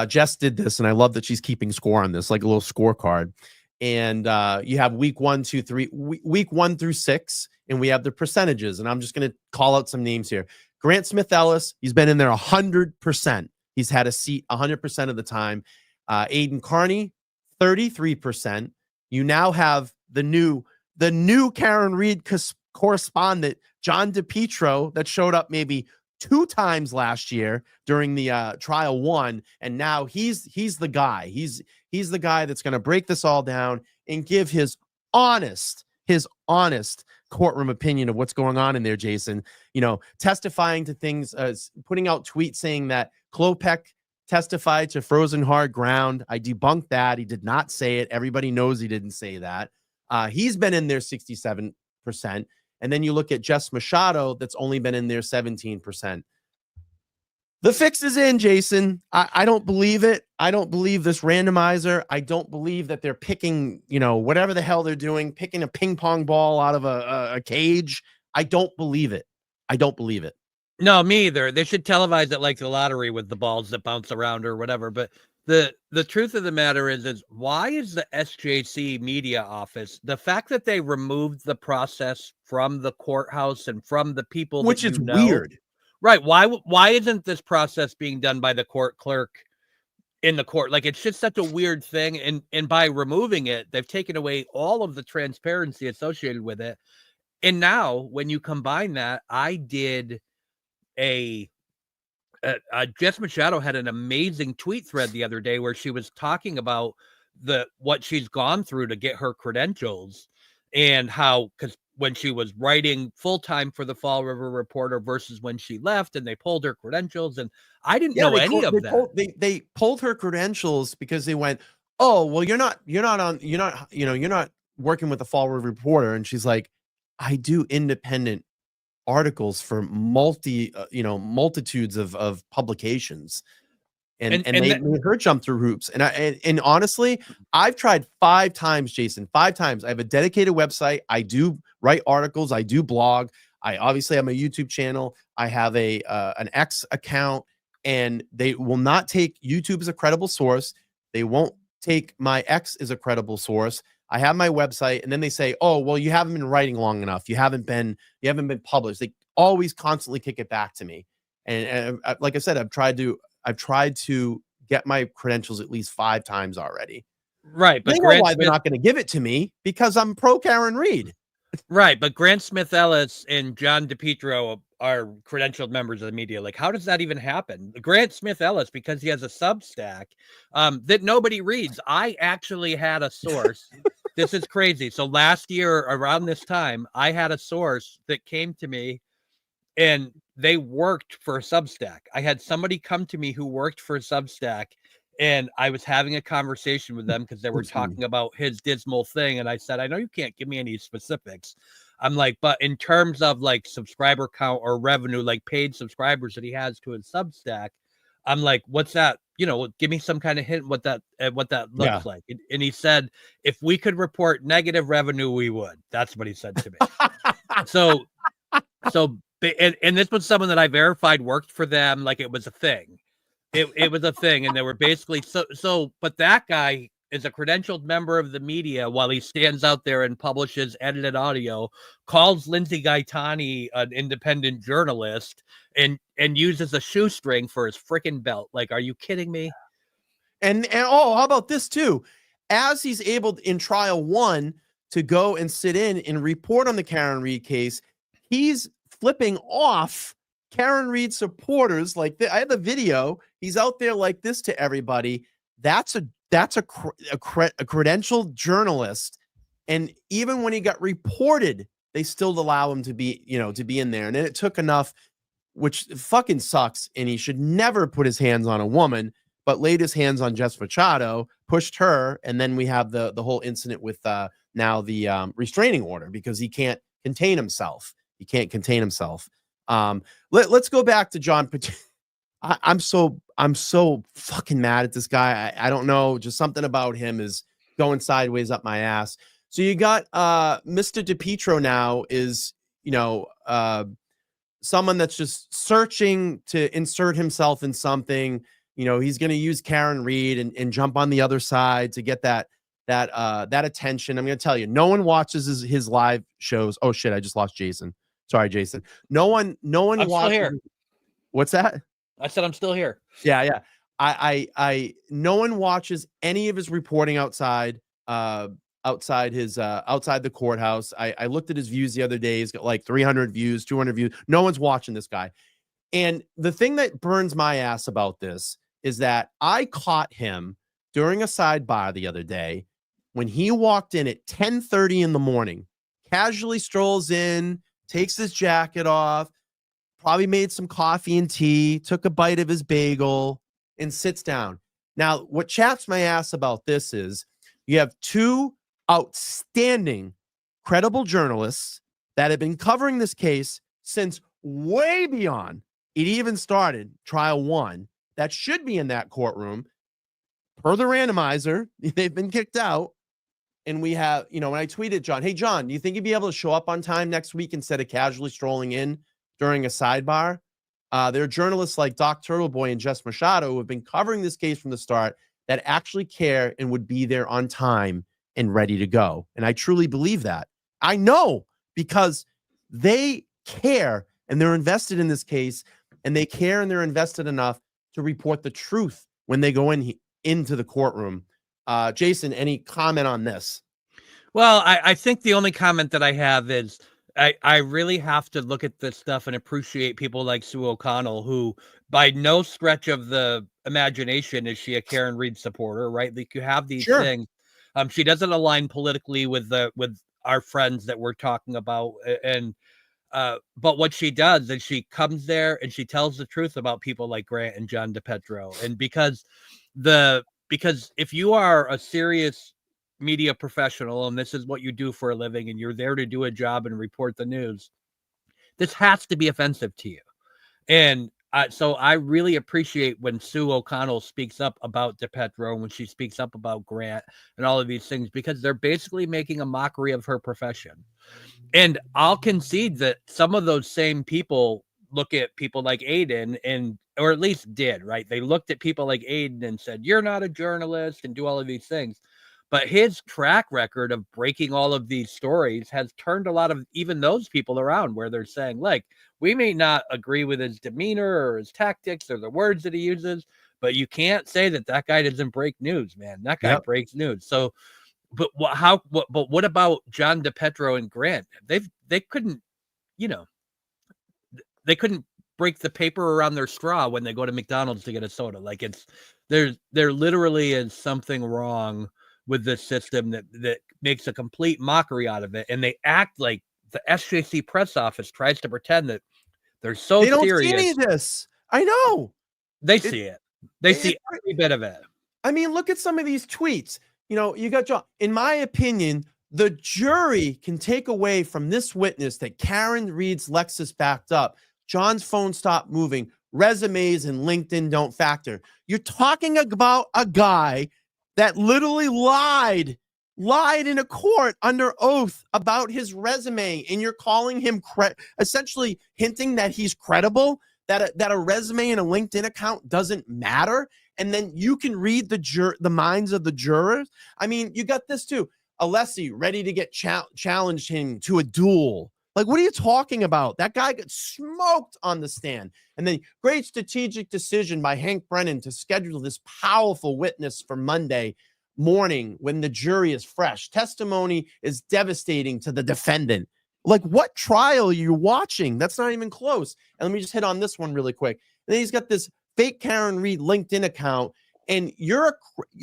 Jess did this, and I love that she's keeping score on this, like a little scorecard. And you have week 1, 2, 3, week 1 through 6, and we have the percentages. And I'm just going to call out some names here. Grant Smith Ellis, he's been in there 100%. He's had a seat 100% of the time. Aiden Carney, 33%. You now have the new Karen Reed correspondent, John DePietro, that showed up maybe 2 times last year during the trial 1, and now he's the guy. He's the guy that's going to break this all down and give his honest courtroom opinion of what's going on in there, Jason. You know, testifying to things, putting out tweets saying that Clope testified to frozen hard ground. I debunked that. He did not say it. Everybody knows he didn't say that. He's been in there 67%. And then you look at Jess Machado, that's only been in there 17%. The fix is in, Jason. I don't believe it. I don't believe this randomizer. I don't believe that they're picking, you know, whatever the hell they're doing, picking a ping pong ball out of a cage. I don't believe it. I don't believe it. No, me either. They should televise it like the lottery with the balls that bounce around or whatever. But The truth of the matter is why is the SJC media office, the fact that they removed the process from the courthouse and from the people Which that is you know, weird. right? Why isn't this process being done by the court clerk in the court? Like, it's just such a weird thing, and by removing it, they've taken away all of the transparency associated with it. And now, when you combine that, I did Jess Machado had an amazing tweet thread the other day where she was talking about what she's gone through to get her credentials, and how, because when she was writing full-time for the Fall River Reporter versus when she left and they pulled her credentials, and I didn't know any of that. They pulled her credentials because they went, oh, well, you're not working with the Fall River Reporter. And she's like, I do independent articles for multitudes of publications, and they made her jump through hoops. And honestly, I've tried 5 times, Jason, 5 times. I have a dedicated website. I do write articles. I do blog. I obviously have a YouTube channel. I have an X account, and they will not take YouTube as a credible source. They won't take my X as a credible source. I have my website, and then they say, oh, well, you haven't been writing long enough. You haven't been published. They always constantly kick it back to me. And like I said, I've tried to get my credentials at least 5 times already. Right. But they know why they're not going to give it to me, because I'm pro Karen Reed. Right. But Grant Smith Ellis and John DePietro are credentialed members of the media. Like, how does that even happen? Grant Smith Ellis, because he has a Substack that nobody reads. I actually had a source. This is crazy. So last year around this time, I had a source that came to me, and they worked for Substack. I had somebody come to me who worked for Substack, and I was having a conversation with them because they were talking about his dismal thing. And I said, I know you can't give me any specifics. I'm like, but in terms of like subscriber count or revenue, like paid subscribers that he has to his Substack, I'm like, what's that? Give me some kind of hint what that looks like. And he said, if we could report negative revenue, we would. That's what he said to me. So, and this was someone that I verified worked for them. Like, it was a thing. It was a thing. And they were basically but that guy is a credentialed member of the media while he stands out there and publishes edited audio, calls Lindsay Gaetani an independent journalist, and uses a shoestring for his freaking belt. Like, are you kidding me? And how about this too? As he's able in trial 1 to go and sit in and report on the Karen Reed case, he's flipping off Karen Reed supporters. Like, I have the video. He's out there like this to everybody. That's a credentialed journalist. And even when he got reported, they still allow him to be in there. And then it took enough, which fucking sucks. And he should never put his hands on a woman, but laid his hands on Jess Machado, pushed her. And then we have the whole incident with now the restraining order, because he can't contain himself. Let's go back to John Petit. I'm so fucking mad at this guy. I don't know. Just something about him is going sideways up my ass. So you got Mr. DePietro now is, someone that's just searching to insert himself in something. He's going to use Karen Reed and jump on the other side to get that attention. I'm going to tell you, no one watches his live shows. Oh shit, I just lost Jason. Sorry, Jason. No one I'm watches. still here. What's that? I said I'm still here. Yeah. No one watches any of his reporting outside the courthouse. I looked at his views the other day. He's got like 300 views, 200 views. No one's watching this guy. And the thing that burns my ass about this is that I caught him during a sidebar the other day when he walked in at 10:30 in the morning, casually strolls in, takes his jacket off, probably made some coffee and tea, took a bite of his bagel, and sits down. Now, what chaps my ass about this is you have 2 outstanding, credible journalists that have been covering this case since way beyond it even started, trial 1, that should be in that courtroom. Per the randomizer, they've been kicked out. And we have, when I tweeted John, hey, John, do you think you'd be able to show up on time next week instead of casually strolling in during a sidebar? There are journalists like Doc Turtleboy and Jess Machado who have been covering this case from the start. that actually care and would be there on time and ready to go. And I truly believe that. I know, because they care and they're invested in this case, and they care and they're invested enough to report the truth when they go into the courtroom. Jason, any comment on this? Well, I think the only comment that I have is I really have to look at this stuff and appreciate people like Sue O'Connell, who by no stretch of the imagination is she a Karen Reed supporter, right? Like, you have these Sure. things. She doesn't align politically with our friends that we're talking about, and but what she does is she comes there and she tells the truth about people like Grant and John DePetro. And because if you are a serious media professional and this is what you do for a living and you're there to do a job and report the news, this has to be offensive to you. And so I really appreciate when Sue O'Connell speaks up about DePetro, when she speaks up about Grant and all of these things, because they're basically making a mockery of her profession. And I'll concede that some of those same people look at people like Aiden, and or at least did, right? They looked at people like Aiden and said, you're not a journalist, and do all of these things. But his track record of breaking all of these stories has turned a lot of even those people around, where they're saying, like, we may not agree with his demeanor or his tactics or the words that he uses, but you can't say that that guy doesn't break news, man. That guy breaks news. So, but what about John DePetro and Grant? They couldn't, they couldn't break the paper around their straw when they go to McDonald's to get a soda. Like, there literally is something wrong with this system that makes a complete mockery out of it. And they act like the SJC press office tries to pretend that they're so serious. They don't see any of this. I know. They see it. They see every bit of it. I mean, look at some of these tweets. You got John. In my opinion, the jury can take away from this witness that Karen Reed's Lexus backed up. John's phone stopped moving. Resumes and LinkedIn don't factor. You're talking about a guy that literally lied in a court under oath about his resume, and you're calling him essentially hinting that he's credible, that a resume and a LinkedIn account doesn't matter, and then you can read the minds of the jurors. I mean, you got this too. Alessi ready to get challenged him to a duel. Like, what are you talking about? That guy got smoked on the stand. And then great strategic decision by Hank Brennan to schedule this powerful witness for Monday morning when the jury is fresh. Testimony is devastating to the defendant. Like, what trial are you watching? That's not even close. And let me just hit on this one really quick. And then he's got this fake Karen Reed LinkedIn account, and you're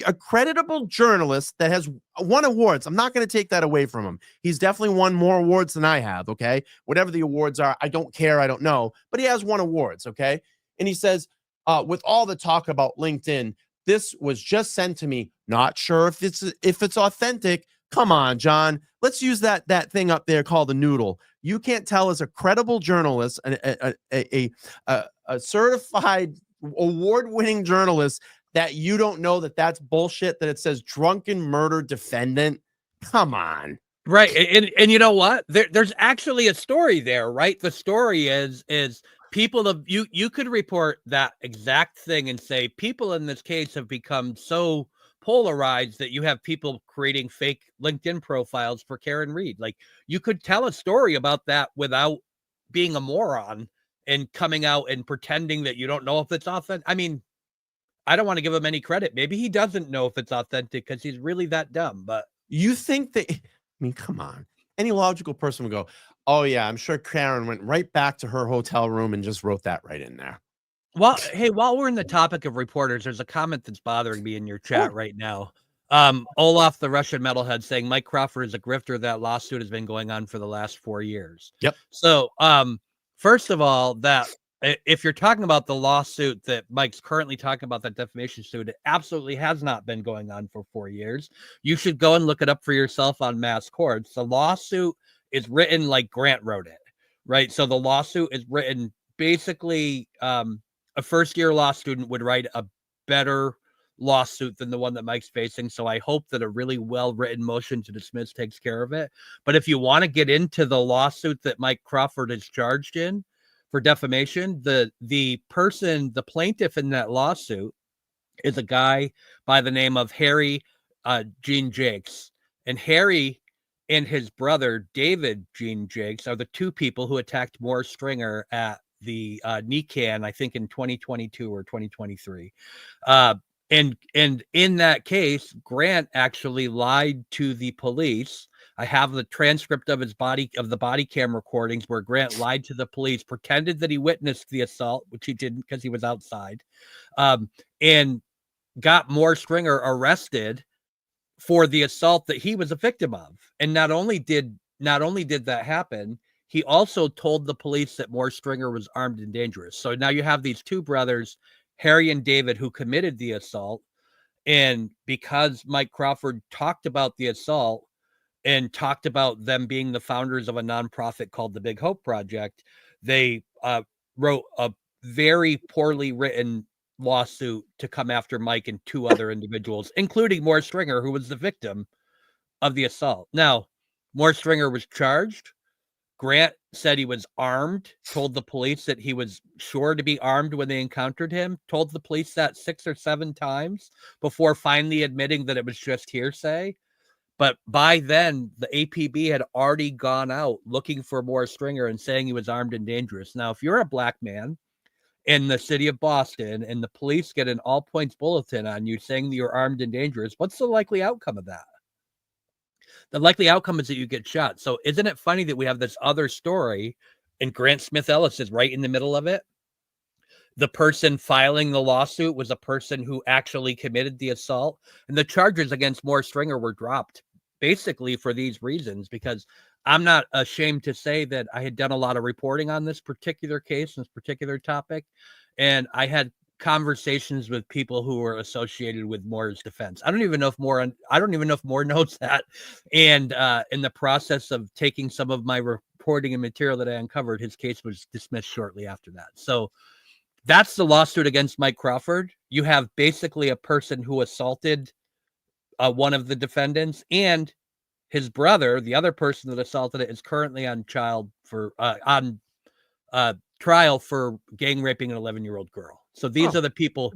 a creditable journalist that has won awards. I'm not going to take that away from him. He's definitely won more awards than I have, okay? Whatever the awards are, I don't care. I don't know. But he has won awards, okay? And he says, with all the talk about LinkedIn, this was just sent to me. Not sure if it's authentic. Come on, John. Let's use that thing up there called a noodle. You can't tell as a credible journalist, a certified award-winning journalist, that you don't know that that's bullshit, that it says drunken murder defendant. Come on. Right. And you know what? There's actually a story there, right? The story is people you could report that exact thing and say people in this case have become so polarized that you have people creating fake LinkedIn profiles for Karen Reed. Like, you could tell a story about that without being a moron and coming out and pretending that you don't know if it's authentic. I mean, I don't want to give him any credit. Maybe he doesn't know if it's authentic because he's really that dumb. But you think that, I mean, come on. Any logical person would go, oh, yeah, I'm sure Karen went right back to her hotel room and just wrote that right in there. Well, hey, while we're in the topic of reporters, there's a comment that's bothering me in your chat right now. Olaf, the Russian metalhead, saying Mike Crawford is a grifter. That lawsuit has been going on for the last 4 years. Yep. So, first of all, that if you're talking about the lawsuit that Mike's currently talking about, that defamation suit, it absolutely has not been going on for 4 years. You should go and look it up for yourself on mass courts. The lawsuit is written like Grant wrote it, right? So the lawsuit is written basically, a first-year law student would write a better lawsuit than the one that Mike's facing. So I hope that a really well-written motion to dismiss takes care of it. But if you want to get into the lawsuit that Mike Crawford is charged in for defamation, the plaintiff in that lawsuit is a guy by the name of Harry Gene Jakes. And Harry and his brother, David Gene Jakes, are the two people who attacked Morris Stringer at the NECAN, I think in 2022 or 2023. And in that case, Grant actually lied to the police. I have the transcript of the body cam recordings where Grant lied to the police, pretended that he witnessed the assault, which he didn't because he was outside, and got Morris Stringer arrested for the assault that he was a victim of. And not only did that happen, he also told the police that Morris Stringer was armed and dangerous. So now you have these two brothers, Harry and David, who committed the assault. And because Mike Crawford talked about the assault and talked about them being the founders of a nonprofit called the Big Hope Project, they wrote a very poorly written lawsuit to come after Mike and two other individuals, including Morris Stringer, who was the victim of the assault. Now, Morris Stringer was charged. Grant said he was armed, told the police that he was sure to be armed when they encountered him, told the police that 6 or 7 times before finally admitting that it was just hearsay. But by then, the APB had already gone out looking for Morris Stringer and saying he was armed and dangerous. Now, if you're a black man in the city of Boston and the police get an all points bulletin on you saying that you're armed and dangerous, what's the likely outcome of that? The likely outcome is that you get shot. So isn't it funny that we have this other story and Grant Smith Ellis is right in the middle of it? The person filing the lawsuit was a person who actually committed the assault, and the charges against Morris Stringer were dropped basically for these reasons, because I'm not ashamed to say that I had done a lot of reporting on this particular case, this particular topic, and I had conversations with people who were associated with Moore's defense. I don't even know if Moore knows that. And in the process of taking some of my reporting and material that I uncovered, his case was dismissed shortly after that. So that's the lawsuit against Mike Crawford. You have basically a person who assaulted one of the defendants, and his brother, the other person that assaulted it, is currently on trial for gang raping an 11-year-old girl. So these are the people.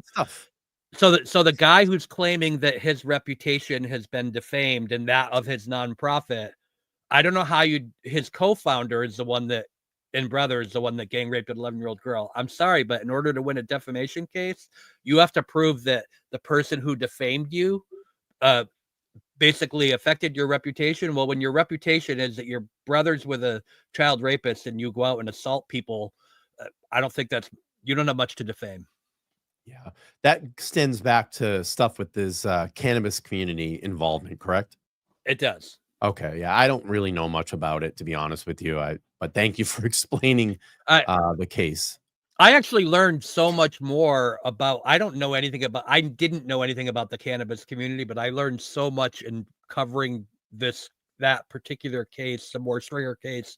So the guy who's claiming that his reputation has been defamed and that of his nonprofit, I don't know how his co-founder is the one that, and brother is the one that gang raped an 11-year-old girl. I'm sorry, but in order to win a defamation case, you have to prove that the person who defamed you basically affected your reputation. Well, when your reputation is that your brother's with a child rapist and you go out and assault people, I don't think you don't have much to defame. Yeah, that extends back to stuff with this cannabis community involvement, correct? It does. Okay, yeah, I don't really know much about it, to be honest with you. But thank you for explaining the case. I actually learned so much more about. I didn't know anything about the cannabis community, but I learned so much in covering that particular case, the Morris Stringer case,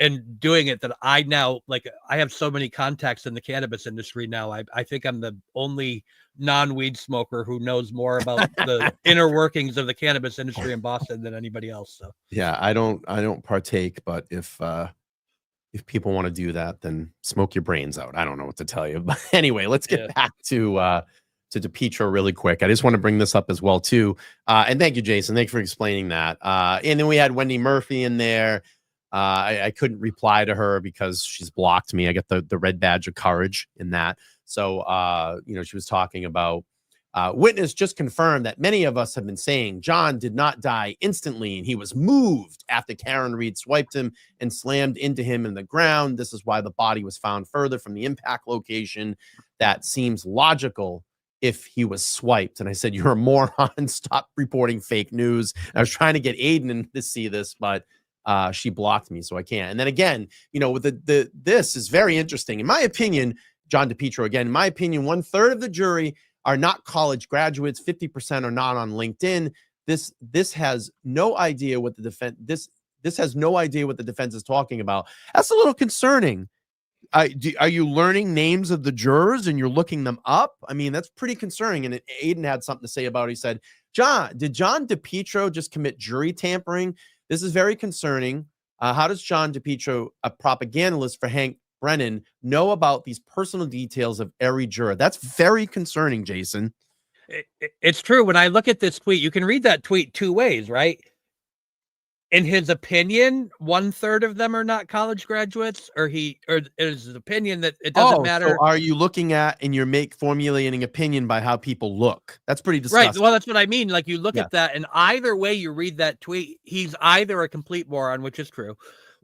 and doing it, that I now, I have so many contacts in the cannabis industry now. I think I'm the only non-weed smoker who knows more about the inner workings of the cannabis industry in Boston than anybody else. So yeah, I don't partake, but if people want to do that, then smoke your brains out. I don't know what to tell you. But anyway, let's get back to DePietro really quick. I just want to bring this up as well too. And thank you, Jason. Thanks for explaining that. And then we had Wendy Murphy in there. I couldn't reply to her because she's blocked me. I got the red badge of courage in that. So, she was talking about witness just confirmed that many of us have been saying John did not die instantly, and he was moved after Karen Reed swiped him and slammed into him in the ground. This is why the body was found further from the impact location. That seems logical if he was swiped. And I said, you're a moron. Stop reporting fake news. I was trying to get Aiden to see this, but she blocked me, so I can't. And then again, with this is very interesting. In my opinion, John DePietro, again, in my opinion, 1/3 of the jury are not college graduates. 50% are not on LinkedIn. This has no idea what the defense. This has no idea what the defense is talking about. That's a little concerning. Are you learning names of the jurors and you're looking them up? I mean, that's pretty concerning. And Aiden had something to say about it. He said, did John DePietro just commit jury tampering? This is very concerning. How does John DePietro, a propagandist for Hank Brennan, know about these personal details of every juror? That's very concerning, Jason. It's true. When I look at this tweet, you can read that tweet two ways, right? In his opinion, 1/3 of them are not college graduates, or is his opinion that it doesn't matter. So are you looking at and you're formulating opinion by how people look? That's pretty Right. disgusting. Well, that's what I mean. Like, you look Yeah. at that, and either way you read that tweet, he's either a complete moron, which is true,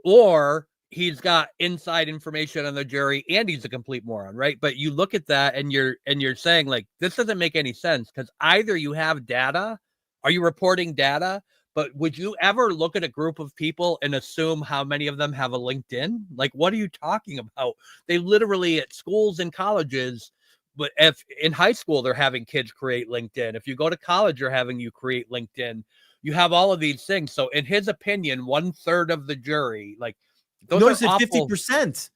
or he's got inside information on the jury and he's a complete moron, right? But you look at that and you're saying, like, this doesn't make any sense, because either you have data, are you reporting data? But would you ever look at a group of people and assume how many of them have a LinkedIn? Like, what are you talking about? They literally, at schools and colleges, but if in high school, they're having kids create LinkedIn. If you go to college, they're having you create LinkedIn. You have all of these things. So in his opinion, 1/3 of the jury, like, those Notice are it awful. 50%.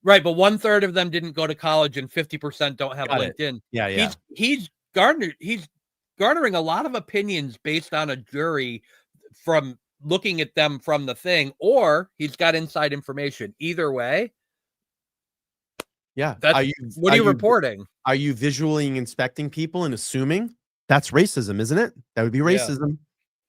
Right, but 1/3 of them didn't go to college and 50% don't have Got it. LinkedIn. Yeah. He's garnering a lot of opinions based on a jury from looking at them from the thing, or he's got inside information. Either way, Yeah. what are you reporting? Are you visually inspecting people and assuming? That's racism, isn't it? That would be racism.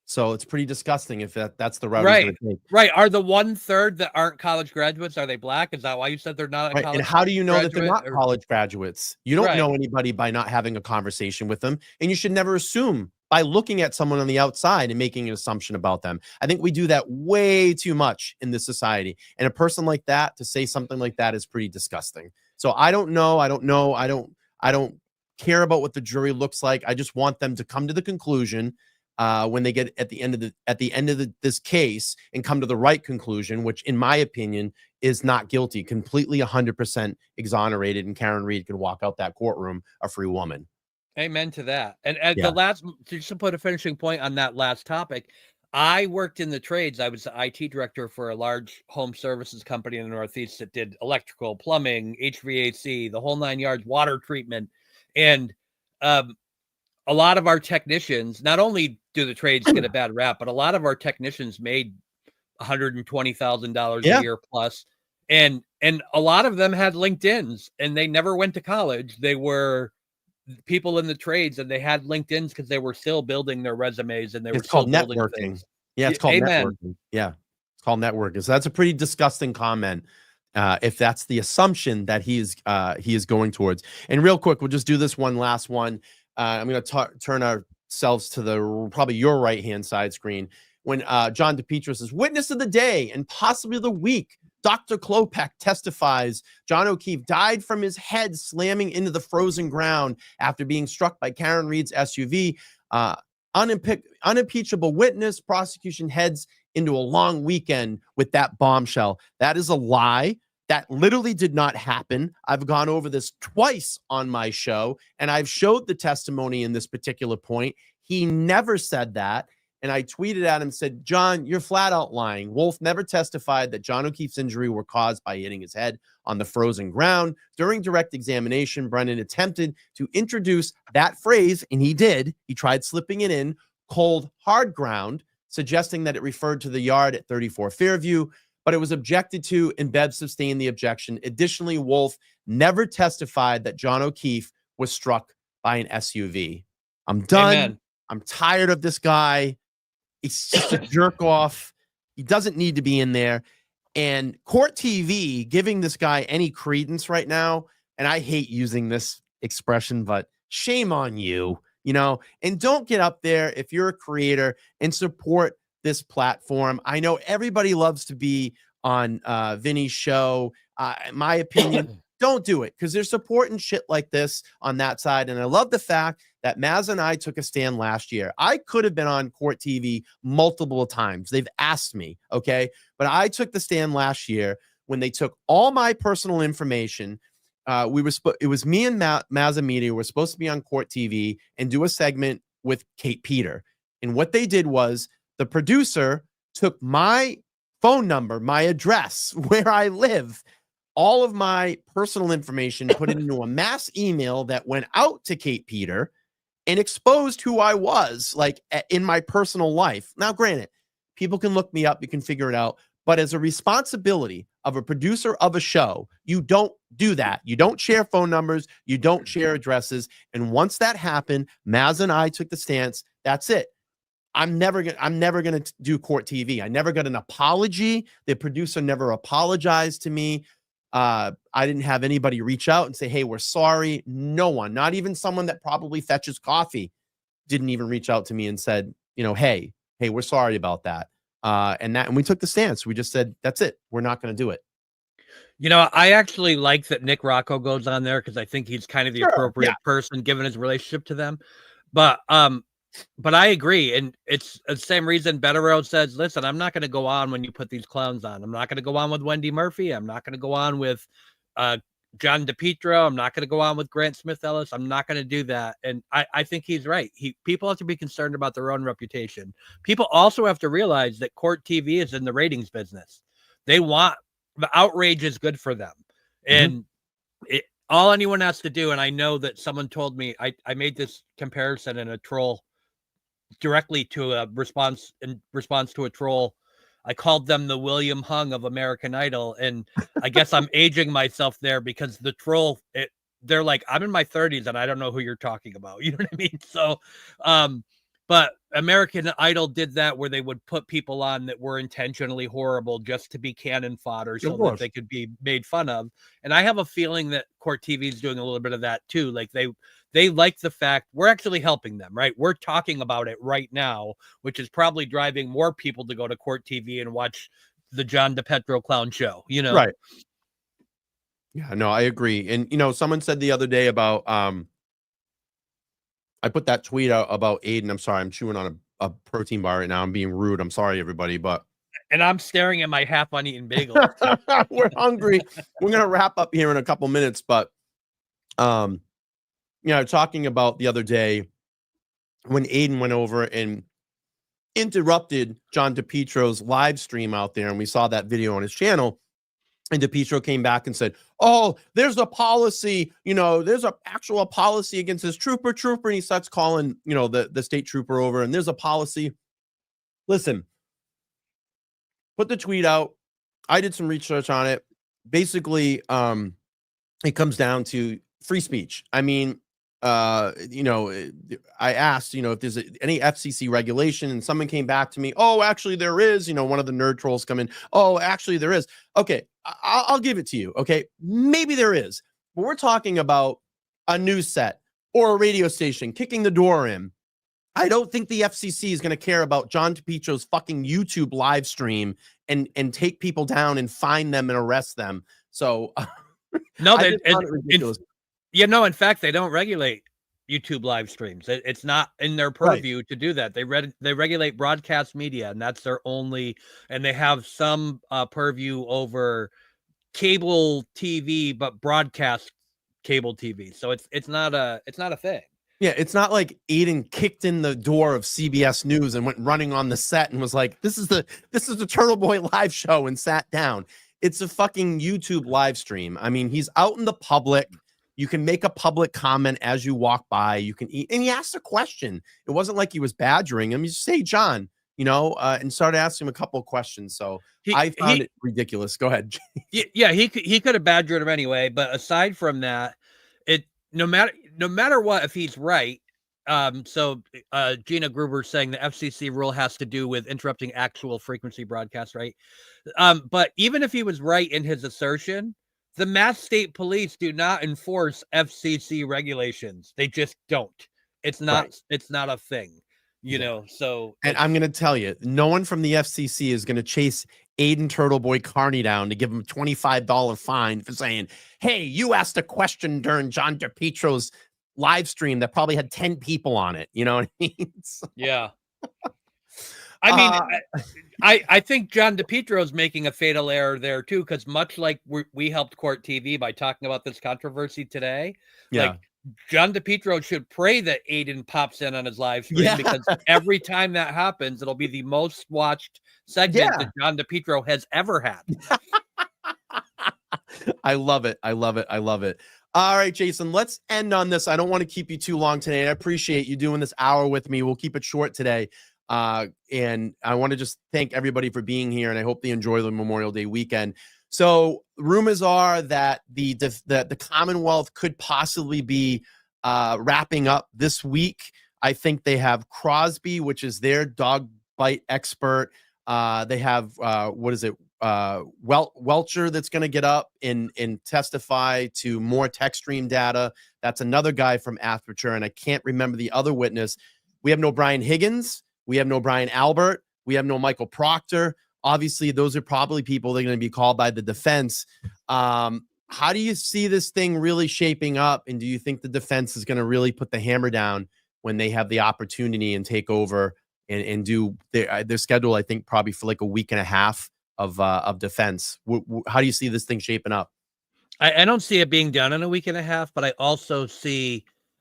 So it's pretty disgusting if that's the route he's gonna take. Right. Are the 1/3 that aren't college graduates, are they black? Is that why you said they're not a Right. college And how do you know that they're not graduate? college graduates? You don't Right. know anybody by not having a conversation with them. And you should never assume by looking at someone on the outside and making an assumption about them. I think we do that way too much in this society. And a person like that, to say something like that, is pretty disgusting. So I don't know. I don't care about what the jury looks like. I just want them to come to the conclusion when they get at the end of this case, and come to the right conclusion, which in my opinion is not guilty, completely 100% exonerated, and Karen Reed can walk out that courtroom a free woman. Amen to that. And Yeah. the last, just to put a finishing point on that last topic, I worked in the trades. I was the IT director for a large home services company in the Northeast that did electrical, plumbing, HVAC, the whole 9 yards, water treatment. And a lot of our technicians, not only do the trades get a bad rap, but a lot of our technicians made $120,000 a year plus. And a lot of them had LinkedIns, and they never went to college. They were people in the trades, and they had LinkedIns because they were still building their resumes, and they were still building networking. things. Yeah, it's called Amen. networking. Yeah, it's called networking. So that's a pretty disgusting comment. If that's the assumption that he is going towards. And real quick, we'll just do this one last one. I'm going to turn ourselves to probably your right-hand side screen. When John DePetris is witness of the day and possibly the week, Dr. Clope testifies John O'Keefe died from his head slamming into the frozen ground after being struck by Karen Reed's SUV. Unimpeachable witness. Prosecution heads into a long weekend with that bombshell. That is a lie. That literally did not happen. I've gone over this twice on my show, and I've showed the testimony in this particular point. He never said that. And I tweeted at him, said, John, you're flat out lying. Wolf never testified that John O'Keefe's injury were caused by hitting his head on the frozen ground. During direct examination, Brennan attempted to introduce that phrase, and he did. He tried slipping it in, cold hard ground, suggesting that it referred to the yard at 34 Fairview, but it was objected to, and Bev sustained the objection. Additionally, Wolf never testified that John O'Keefe was struck by an SUV. I'm done. Amen. I'm tired of this guy. He's just a jerk off. He doesn't need to be in there. And Court TV giving this guy any credence right now, and I hate using this expression, but shame on you, and don't get up there if you're a creator and support this platform. I know everybody loves to be on Vinny's show. In my opinion, don't do it, because they're supporting shit like this on that side. And I love the fact that Maz and I took a stand last year. I could have been on Court TV multiple times. They've asked me, okay? But I took the stand last year when they took all my personal information. It was me and Mazza Media were supposed to be on Court TV and do a segment with Kate Peter. And what they did was the producer took my phone number, my address, where I live, all of my personal information, put it into a mass email that went out to Kate Peter and exposed who I was, like, in my personal life. Now, granted, people can look me up, you can figure it out, But as a responsibility of a producer of a show, you don't do that. You don't share phone numbers. You don't share addresses. And once that happened, Maz and I took the stance. That's it. I'm never gonna do Court TV. I never got an apology. The producer never apologized to me. I didn't have anybody reach out and say, "Hey, we're sorry." No one, not even someone that probably fetches coffee, didn't even reach out to me and said, "Hey, we're sorry about that." And we took the stance. We just said, "That's it. We're not going to do it." I actually like that Nick Rocco goes on there because I think he's kind of the appropriate person given his relationship to them. But I agree, and it's the same reason Better Road says, "Listen, I'm not going to go on when you put these clowns on. I'm not going to go on with Wendy Murphy. I'm not going to go on with John DePietro. I'm not going to go on with Grant Smith Ellis. I'm not going to do that." And I think he's right. People have to be concerned about their own reputation. People also have to realize that Court TV is in the ratings business. They want the outrage is good for them, and all anyone has to do. And I know that someone told me I made this comparison in a troll directly to a response to a troll. I called them the William Hung of American Idol. And I guess I'm aging myself there because the troll, they're like, I'm in my 30s and I don't know who you're talking about. You know what I mean? So, but American Idol did that where they would put people on that were intentionally horrible just to be cannon fodder so that they could be made fun of. And I have a feeling that Court TV is doing a little bit of that too. Like they like the fact we're actually helping them, right? We're talking about it right now, which is probably driving more people to go to Court TV and watch the John DePetro clown show, Right. Yeah, no, I agree. And, someone said the other day about, I put that tweet out about Aiden. I'm sorry. I'm chewing on a protein bar right now. I'm being rude. I'm sorry, everybody, and I'm staring at my half uneaten bagel. We're hungry. We're going to wrap up here in a couple minutes, but, talking about the other day when Aiden went over and interrupted John DePietro's live stream out there, and we saw that video on his channel, and DePietro came back and said, "Oh, there's a policy, there's an actual policy against this trooper, and he starts calling, the state trooper over, and there's a policy." Listen, put the tweet out. I did some research on it. Basically, it comes down to free speech. I mean, I asked, if there's any FCC regulation, and someone came back to me, "Oh, actually there is," one of the nerd trolls come in, "Oh, actually there is." Okay, I'll give it to you. Okay, maybe there is, but we're talking about a news set or a radio station kicking the door in. I don't think the FCC is going to care about John DePietro's fucking YouTube live stream and take people down and fine them and arrest them. So no, in fact, they don't regulate YouTube live streams. It's not in their purview to do that. They regulate broadcast media, and that's their only. And they have some purview over cable TV, but broadcast cable TV. So it's not a thing. Yeah, it's not like Aiden kicked in the door of CBS News and went running on the set and was like, "This is the Turtleboy live show," and sat down. It's a fucking YouTube live stream. I mean, he's out in the public. You can make a public comment as you walk by. You can eat, and he asked a question. It wasn't like he was badgering him. He just say, "John," and started asking him a couple of questions. So I found it ridiculous. Go ahead. Yeah, he could have badgered him anyway. But aside from that, no matter what, if he's right. So Gina Gruber saying the FCC rule has to do with interrupting actual frequency broadcasts, right? But even if he was right in his assertion, the Mass State Police do not enforce FCC regulations. They just don't. It's not. Right. It's not a thing, So, and I'm going to tell you, no one from the FCC is going to chase Aiden Turtleboy Carney down to give him a $25 fine for saying, "Hey, you asked a question during John DePietro's live stream that probably had 10 people on it." You know what I mean? So, yeah. I mean, I think John DePietro is making a fatal error there too, because much like we helped Court TV by talking about this controversy today, like John DePietro should pray that Aiden pops in on his live stream because every time that happens, it'll be the most watched segment that John DePietro has ever had. I love it. I love it. I love it. All right, Jason, let's end on this. I don't want to keep you too long today. I appreciate you doing this hour with me. We'll keep it short today. And I want to just thank everybody for being here, and I hope they enjoy the Memorial Day weekend. So rumors are that the Commonwealth could possibly be wrapping up this week. I think they have Crosby, which is their dog bite expert. They have Welcher that's going to get up and testify to more tech stream data. That's another guy from Aperture, and I can't remember the other witness. We have no Brian Higgins. We have no Brian Albert. We have no Michael Proctor. Obviously, those are probably people that are going to be called by the defense. How do you see this thing really shaping up? And do you think the defense is going to really put the hammer down when they have the opportunity and take over and do their schedule? I think probably for like a week and a half of defense. How do you see this thing shaping up? I don't see it being done in a week and a half, but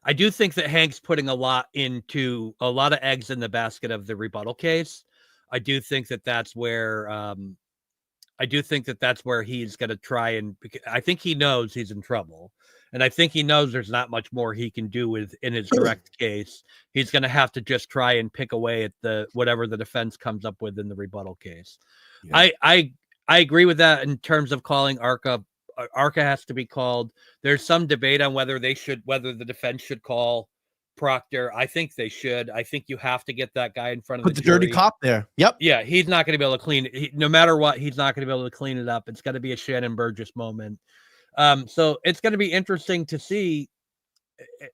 I do think that Hank's putting a lot of eggs in the basket of the rebuttal case. I do think that that's where he's going to try, and I think he knows he's in trouble, and I think he knows there's not much more he can do in his direct case. He's going to have to just try and pick away at whatever the defense comes up with in the rebuttal case. Yeah. I agree with that in terms of calling ARCA. ARCA has to be called. There's some debate on whether the defense should call Proctor. I think they should. I think you have to get that guy in front of the jury. Dirty cop there. Yep. Yeah, he's not going to be able to clean it. No matter what, he's not going to be able to clean it up. It's going to be a Shannon Burgess moment. So it's going to be interesting to see.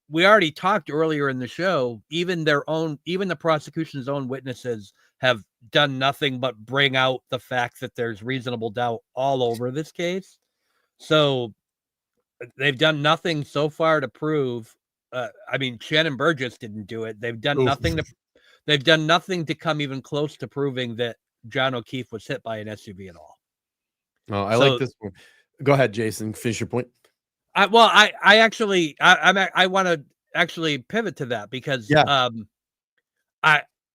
We already talked earlier in the show. Even the prosecution's own witnesses have done nothing but bring out the fact that there's reasonable doubt all over this case. So they've done nothing so far to prove. Shannon Burgess didn't do it. They've done nothing to come even close to proving that John O'Keefe was hit by an SUV at all. Oh, I like this one. Go ahead, Jason. Finish your point. I want to actually pivot to that because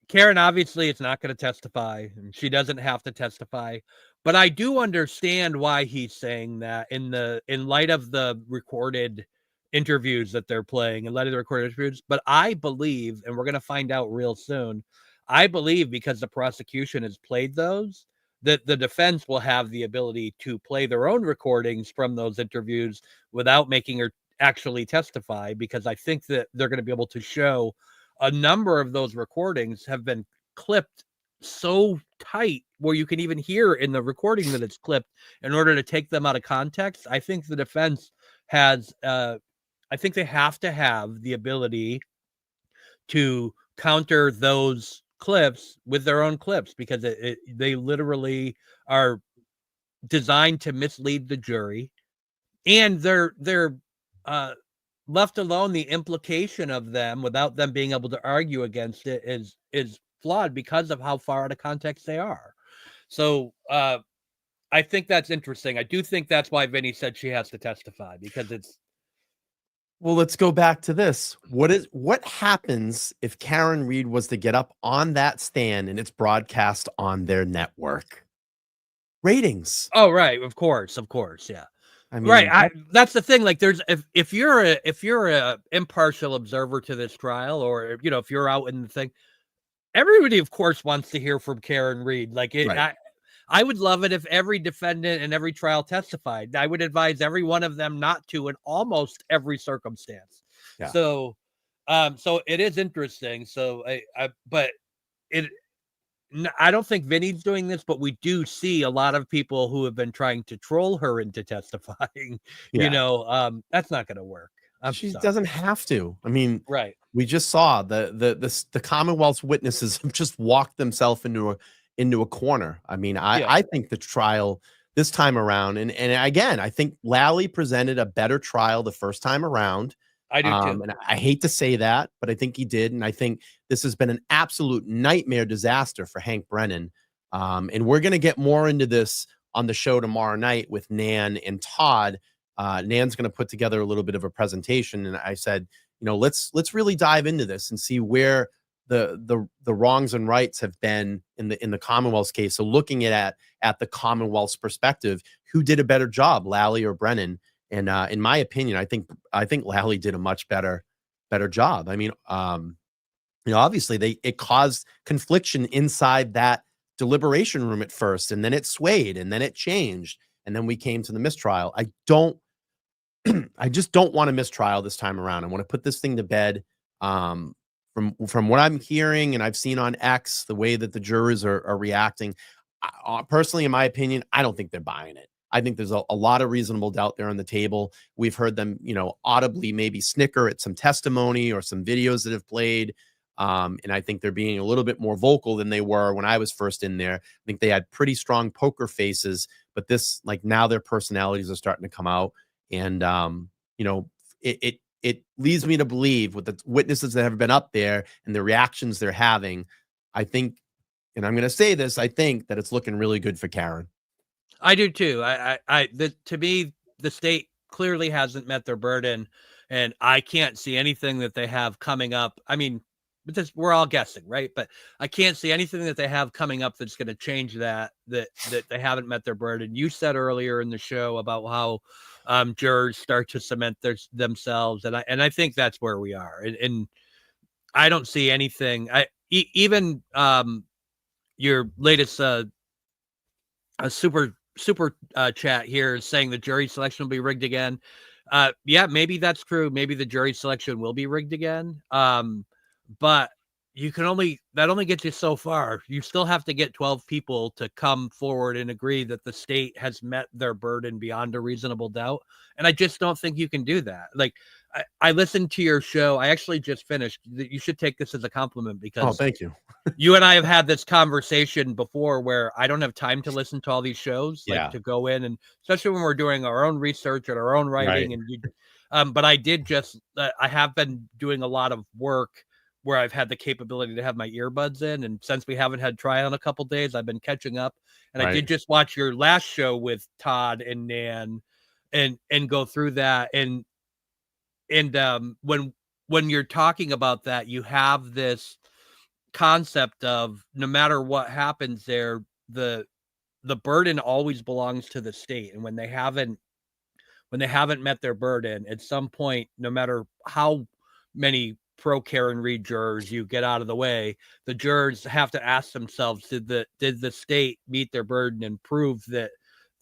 Karen obviously is not going to testify, and she doesn't have to testify. But I do understand why he's saying that in light of the recorded interviews that they're playing, in light of the recorded interviews. But I believe, and we're going to find out real soon, I believe because the prosecution has played those, that the defense will have the ability to play their own recordings from those interviews without making her actually testify, because I think that they're going to be able to show a number of those recordings have been clipped so tight where you can even hear in the recording that it's clipped in order to take them out of context. I think the defense has, I think they have to have the ability to counter those clips with their own clips, because they literally are designed to mislead the jury, and they're left alone. The implication of them without them being able to argue against it is flawed because of how far out of context they are. So I think that's interesting. I do think that's why Vinny said she has to testify, because it's. Well, let's go back to this. What happens if Karen Read was to get up on that stand and it's broadcast on their network? Ratings. Oh, right. Of course. Yeah. I mean, right. That's the thing. Like, there's if you're a impartial observer to this trial, or if you're out in the thing, everybody, of course, wants to hear from Karen Read. Like, right. I would love it if every defendant in every trial testified. I would advise every one of them not to in almost every circumstance. Yeah. So it is interesting. So I don't think Vinny's doing this, but we do see a lot of people who have been trying to troll her into testifying. Yeah. That's not going to work. She doesn't have to. I mean, right. We just saw the Commonwealth's witnesses have just walked themselves into a corner. I mean, I think the trial this time around, and again, I think Lally presented a better trial the first time around. I do too. And I hate to say that, but I think he did. And I think this has been an absolute nightmare disaster for Hank Brennan. And we're going to get more into this on the show tomorrow night with Nan and Todd. Nan's going to put together a little bit of a presentation. And I said, let's really dive into this and see where the wrongs and rights have been in the Commonwealth's case. So looking at the Commonwealth's perspective, who did a better job, Lally or Brennan? And in my opinion, I think Lally did a much better job. I mean, obviously it caused confliction inside that deliberation room at first, and then it swayed, and then it changed, and then we came to the mistrial. I just don't want a mistrial this time around. I want to put this thing to bed. From what I'm hearing and I've seen on X, the way that the jurors are reacting, personally, in my opinion, I don't think they're buying it. I think there's a lot of reasonable doubt there on the table. We've heard them, audibly maybe snicker at some testimony or some videos that have played. And I think they're being a little bit more vocal than they were when I was first in there. I think they had pretty strong poker faces, but this, like, now their personalities are starting to come out. And, it leads me to believe, with the witnesses that have been up there and the reactions they're having, I think, and I'm going to say this, I think that it's looking really good for Karen. I do too. To me, the state clearly hasn't met their burden, and I can't see anything that they have coming up. I mean, we're all guessing, right? But I can't see anything that they have coming up that's going to change that they haven't met their burden. You said earlier in the show about how jurors start to cement themselves, and I think that's where we are. And I don't see anything. Even your latest super chat here is saying the jury selection will be rigged again. Yeah, maybe that's true. Maybe the jury selection will be rigged again. But that only gets you so far. You still have to get 12 people to come forward and agree that the state has met their burden beyond a reasonable doubt. And I just don't think you can do that. Like, I listened to your show. I actually just finished. You should take this as a compliment, because thank you. You and I have had this conversation before where I don't have time to listen to all these shows, like to go in, and especially when we're doing our own research and our own writing. Right. And but I have been doing a lot of work where I've had the capability to have my earbuds in. And since we haven't had trial in a couple days, I've been catching up. And I did just watch your last show with Todd and Nan and go through that. And when you're talking about that, you have this concept of, no matter what happens there, the burden always belongs to the state. And when they haven't met their burden at some point, no matter how many pro Karen Read jurors you get out of the way, the jurors have to ask themselves, did the state meet their burden and prove that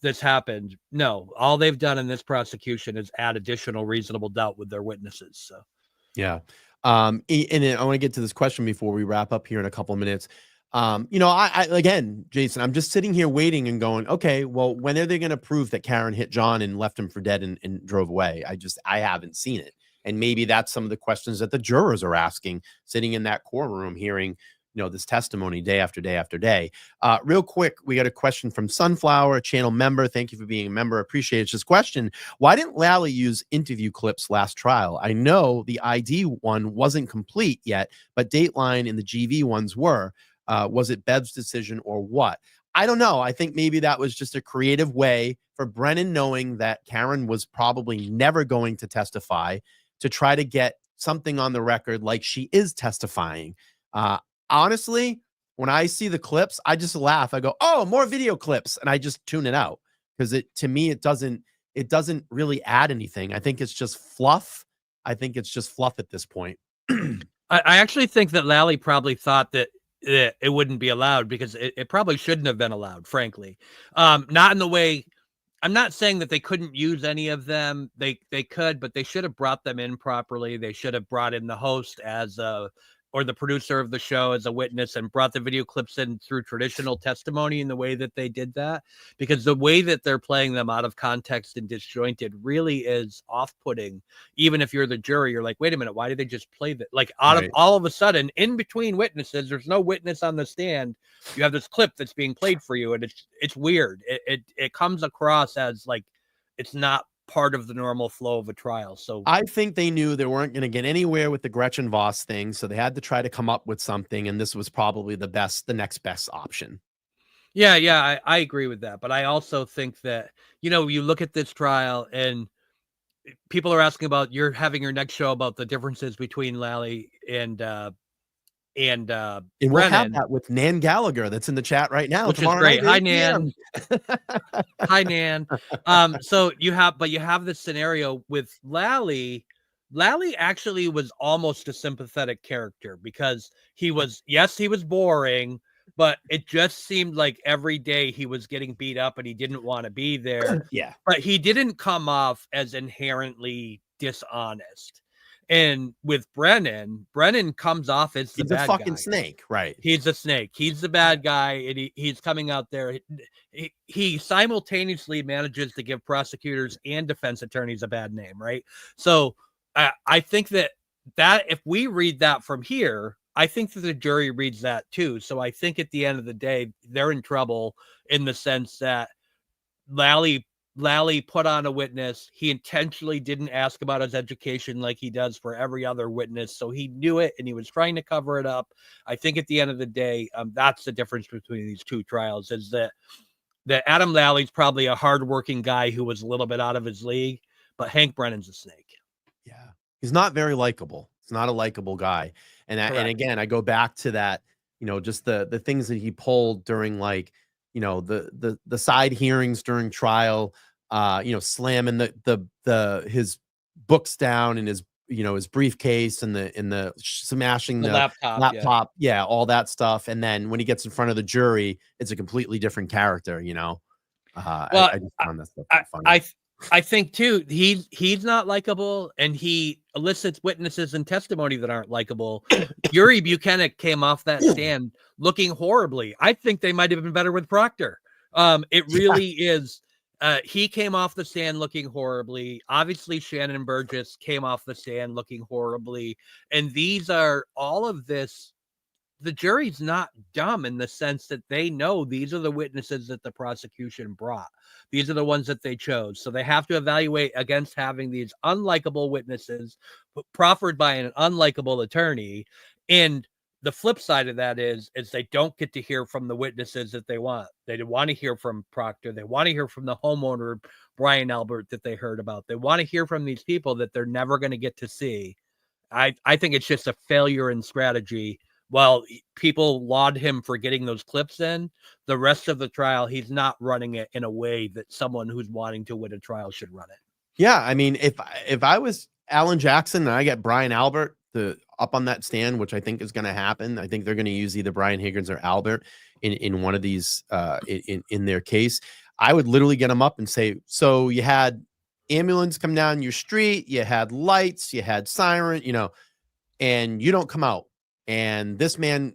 this happened? No, all they've done in this prosecution is add additional reasonable doubt with their witnesses. So yeah. And I want to get to this question before we wrap up here in a couple of minutes. I again, Jason, I'm just sitting here waiting and going, okay, well, when are they going to prove that Karen hit John and left him for dead and drove away? I haven't seen it. And maybe that's some of the questions that the jurors are asking, sitting in that courtroom, hearing, this testimony day after day after day. Real quick, we got a question from Sunflower, a channel member. Thank you for being a member. Appreciate it. This question: why didn't Lally use interview clips last trial? I know the ID one wasn't complete yet, but Dateline and the GV ones were. Was it Bev's decision or what? I don't know. I think maybe that was just a creative way for Brennan, knowing that Karen was probably never going to testify, to try to get something on the record like she is testifying. Honestly, when I see the clips, I just laugh. I go, oh, more video clips. And I just tune it out, because to me, it doesn't really add anything. I think it's just fluff. I think it's just fluff at this point. I actually think that Lally probably thought that it wouldn't be allowed, because it probably shouldn't have been allowed, frankly. Not in the way, I'm not saying that they couldn't use any of them. They could, but they should have brought them in properly. They should have brought in the host or the producer of the show as a witness, and brought the video clips in through traditional testimony in the way that they did that, because the way that they're playing them out of context and disjointed really is off-putting. Even if you're the jury, you're like, wait a minute, why did they just play that? Like, all of a sudden, in between witnesses, there's no witness on the stand, you have this clip that's being played for you, and it's weird. It comes across as like it's not part of the normal flow of a trial. So I think they knew they weren't going to get anywhere with the Gretchen Voss thing, so they had to try to come up with something, and this was probably the next best option. Yeah, I agree with that. But I also think that, you look at this trial, and people are asking about, you're having your next show about the differences between Lally and we'll have that with Nan Gallagher, that's in the chat right now, which is great. Hi, Nan. Hi, Nan. So you have this scenario with Lally. Lally actually was almost a sympathetic character because he was boring, but it just seemed like every day he was getting beat up and he didn't want to be there. Yeah. But he didn't come off as inherently dishonest. And with Brennan comes off as the He's a bad fucking guy. snake, right? He's a snake. He's the bad guy, and he's coming out there. He simultaneously manages to give prosecutors and defense attorneys a bad name, right? So I think that if we read that from here, I think that the jury reads that too. So I think at the end of the day, they're in trouble in the sense that Lally put on a witness. He intentionally didn't ask about his education like he does for every other witness. So he knew it and he was trying to cover it up. I think at the end of the day, that's the difference between these two trials, is that Adam Lally's probably a hardworking guy who was a little bit out of his league, but Hank Brennan's a snake. Yeah. He's not very likable. He's not a likable guy. And again, I go back to that, just the things that he pulled during, like, the side hearings during trial, slamming his books down in his, his briefcase and the smashing the laptop. Yeah. All that stuff. And then when he gets in front of the jury, it's a completely different character, Well, I just found that stuff funny. I think too, he's not likable, and he elicits witnesses and testimony that aren't likable. Yuri Buchanan came off that stand looking horribly. I think they might have been better with Proctor. It really is. He came off the stand looking horribly. Obviously, Shannon Burgess came off the stand looking horribly. And these are all of this. The jury's not dumb in the sense that they know these are the witnesses that the prosecution brought. These are the ones that they chose. So they have to evaluate against having these unlikable witnesses proffered by an unlikable attorney. And the flip side of that is they don't get to hear from the witnesses that they want. They want to hear from Proctor. They want to hear from the homeowner, Brian Albert, that they heard about. They want to hear from these people that they're never going to get to see. I think it's just a failure in strategy. While people laud him for getting those clips in, the rest of the trial, he's not running it in a way that someone who's wanting to win a trial should run it. Yeah, I mean, if I was Alan Jackson and I get Brian Albert up on that stand, which I think is going to happen, I think they're going to use either Brian Higgins or Albert in one of these in their case. I would literally get him up and say, so you had ambulance come down your street, you had lights, you had siren, and you don't come out. And this man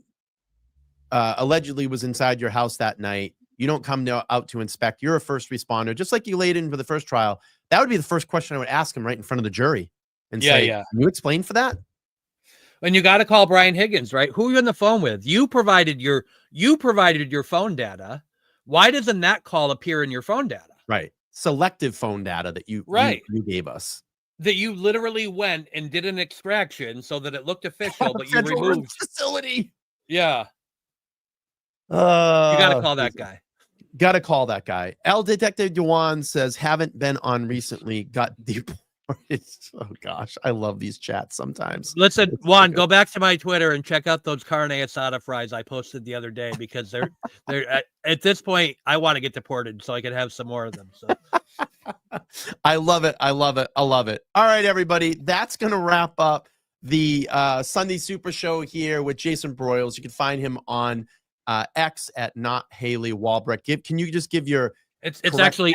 allegedly was inside your house that night. You don't come out to inspect. You're a first responder, just like you laid in for the first trial. That would be the first question I would ask him right in front of the jury and say, can you explain for that? And you got to call Brian Higgins, right? Who are you on the phone with? You provided your phone data. Why doesn't that call appear in your phone data? Right. Selective phone data that you gave us. That you literally went and did an extraction so that it looked official, but you removed facility. Yeah. You got to call that guy. Got to call that guy. L Detective Dewan says, haven't been on recently, got deported. Oh gosh, I love these chats sometimes. Listen, Juan, go back to my Twitter and check out those carne asada fries I posted the other day, because they're at this point, I want to get deported so I can have some more of them. So I love it. I love it. I love it. All right, everybody. That's going to wrap up the Sunday Super Show here with Jason Broyles. You can find him on X at not Hailey Walbrecht. Can you just give your it's actually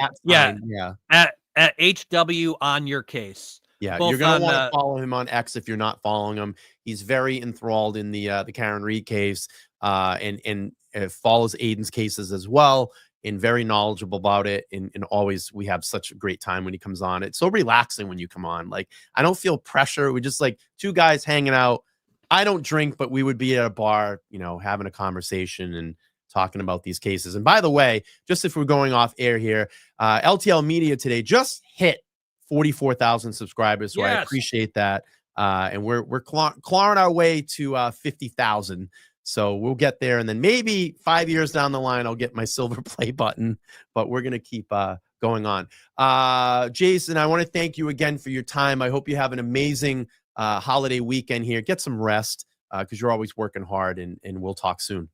at HW on your case. Yeah, you're going to want to follow him on X if you're not following him. He's very enthralled in the Karen Reed case and follows Aiden's cases as well, and very knowledgeable about it. And always, we have such a great time when he comes on. It's so relaxing when you come on. Like, I don't feel pressure. We're just like two guys hanging out. I don't drink, but we would be at a bar, having a conversation and talking about these cases. And by the way, just if we're going off air here, LTL Media today just hit 44,000 subscribers. So I appreciate that. And we're clawing our way to 50,000. So we'll get there. And then maybe 5 years down the line, I'll get my silver play button, but we're going to keep going on. Jason, I want to thank you again for your time. I hope you have an amazing holiday weekend here. Get some rest because you're always working hard, and we'll talk soon.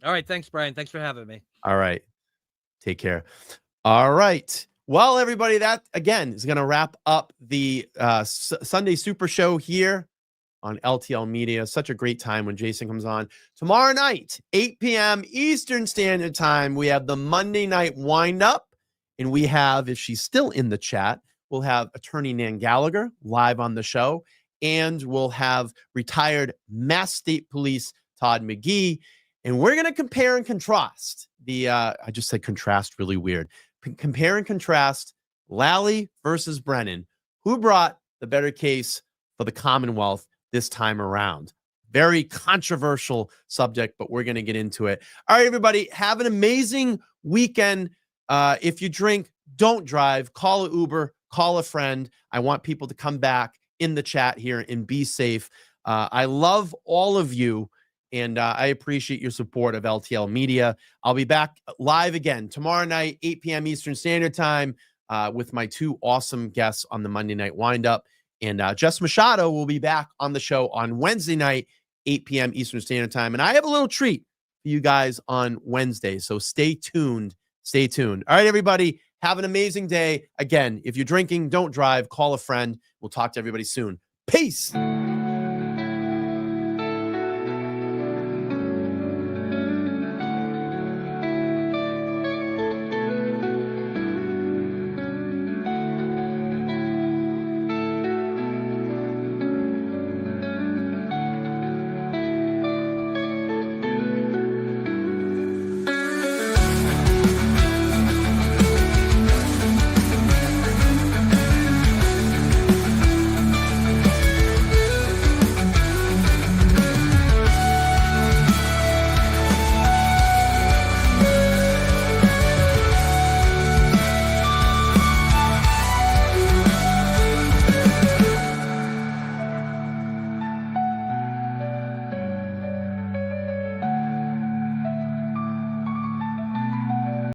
All right. Thanks, Brian. Thanks for having me. All right. Take care. All right. Well, everybody, that again is going to wrap up the Sunday Super Show here on LTL Media. Such a great time when Jason comes on. Tomorrow night, 8 p.m. Eastern Standard Time, we have the Monday Night Wind-Up. And we have, if she's still in the chat, we'll have attorney Nan Gallagher live on the show. And we'll have retired Mass State Police Todd McGee. And we're going to compare and contrast I just said contrast really weird. Compare and contrast Lally versus Brennan. Who brought the better case for the Commonwealth this time around? Very controversial subject, but we're going to get into it. All right, everybody, have an amazing weekend. If you drink, don't drive. Call an Uber, call a friend. I want people to come back in the chat here and be safe. I love all of you, and I appreciate your support of LTL Media. I'll be back live again tomorrow night, 8 p.m. Eastern Standard Time, with my two awesome guests on the Monday Night Wind-Up. And Jess Machado will be back on the show on Wednesday night, 8 p.m. Eastern Standard Time. And I have a little treat for you guys on Wednesday, so stay tuned. Stay tuned. All right, everybody, have an amazing day. Again, if you're drinking, don't drive. Call a friend. We'll talk to everybody soon. Peace.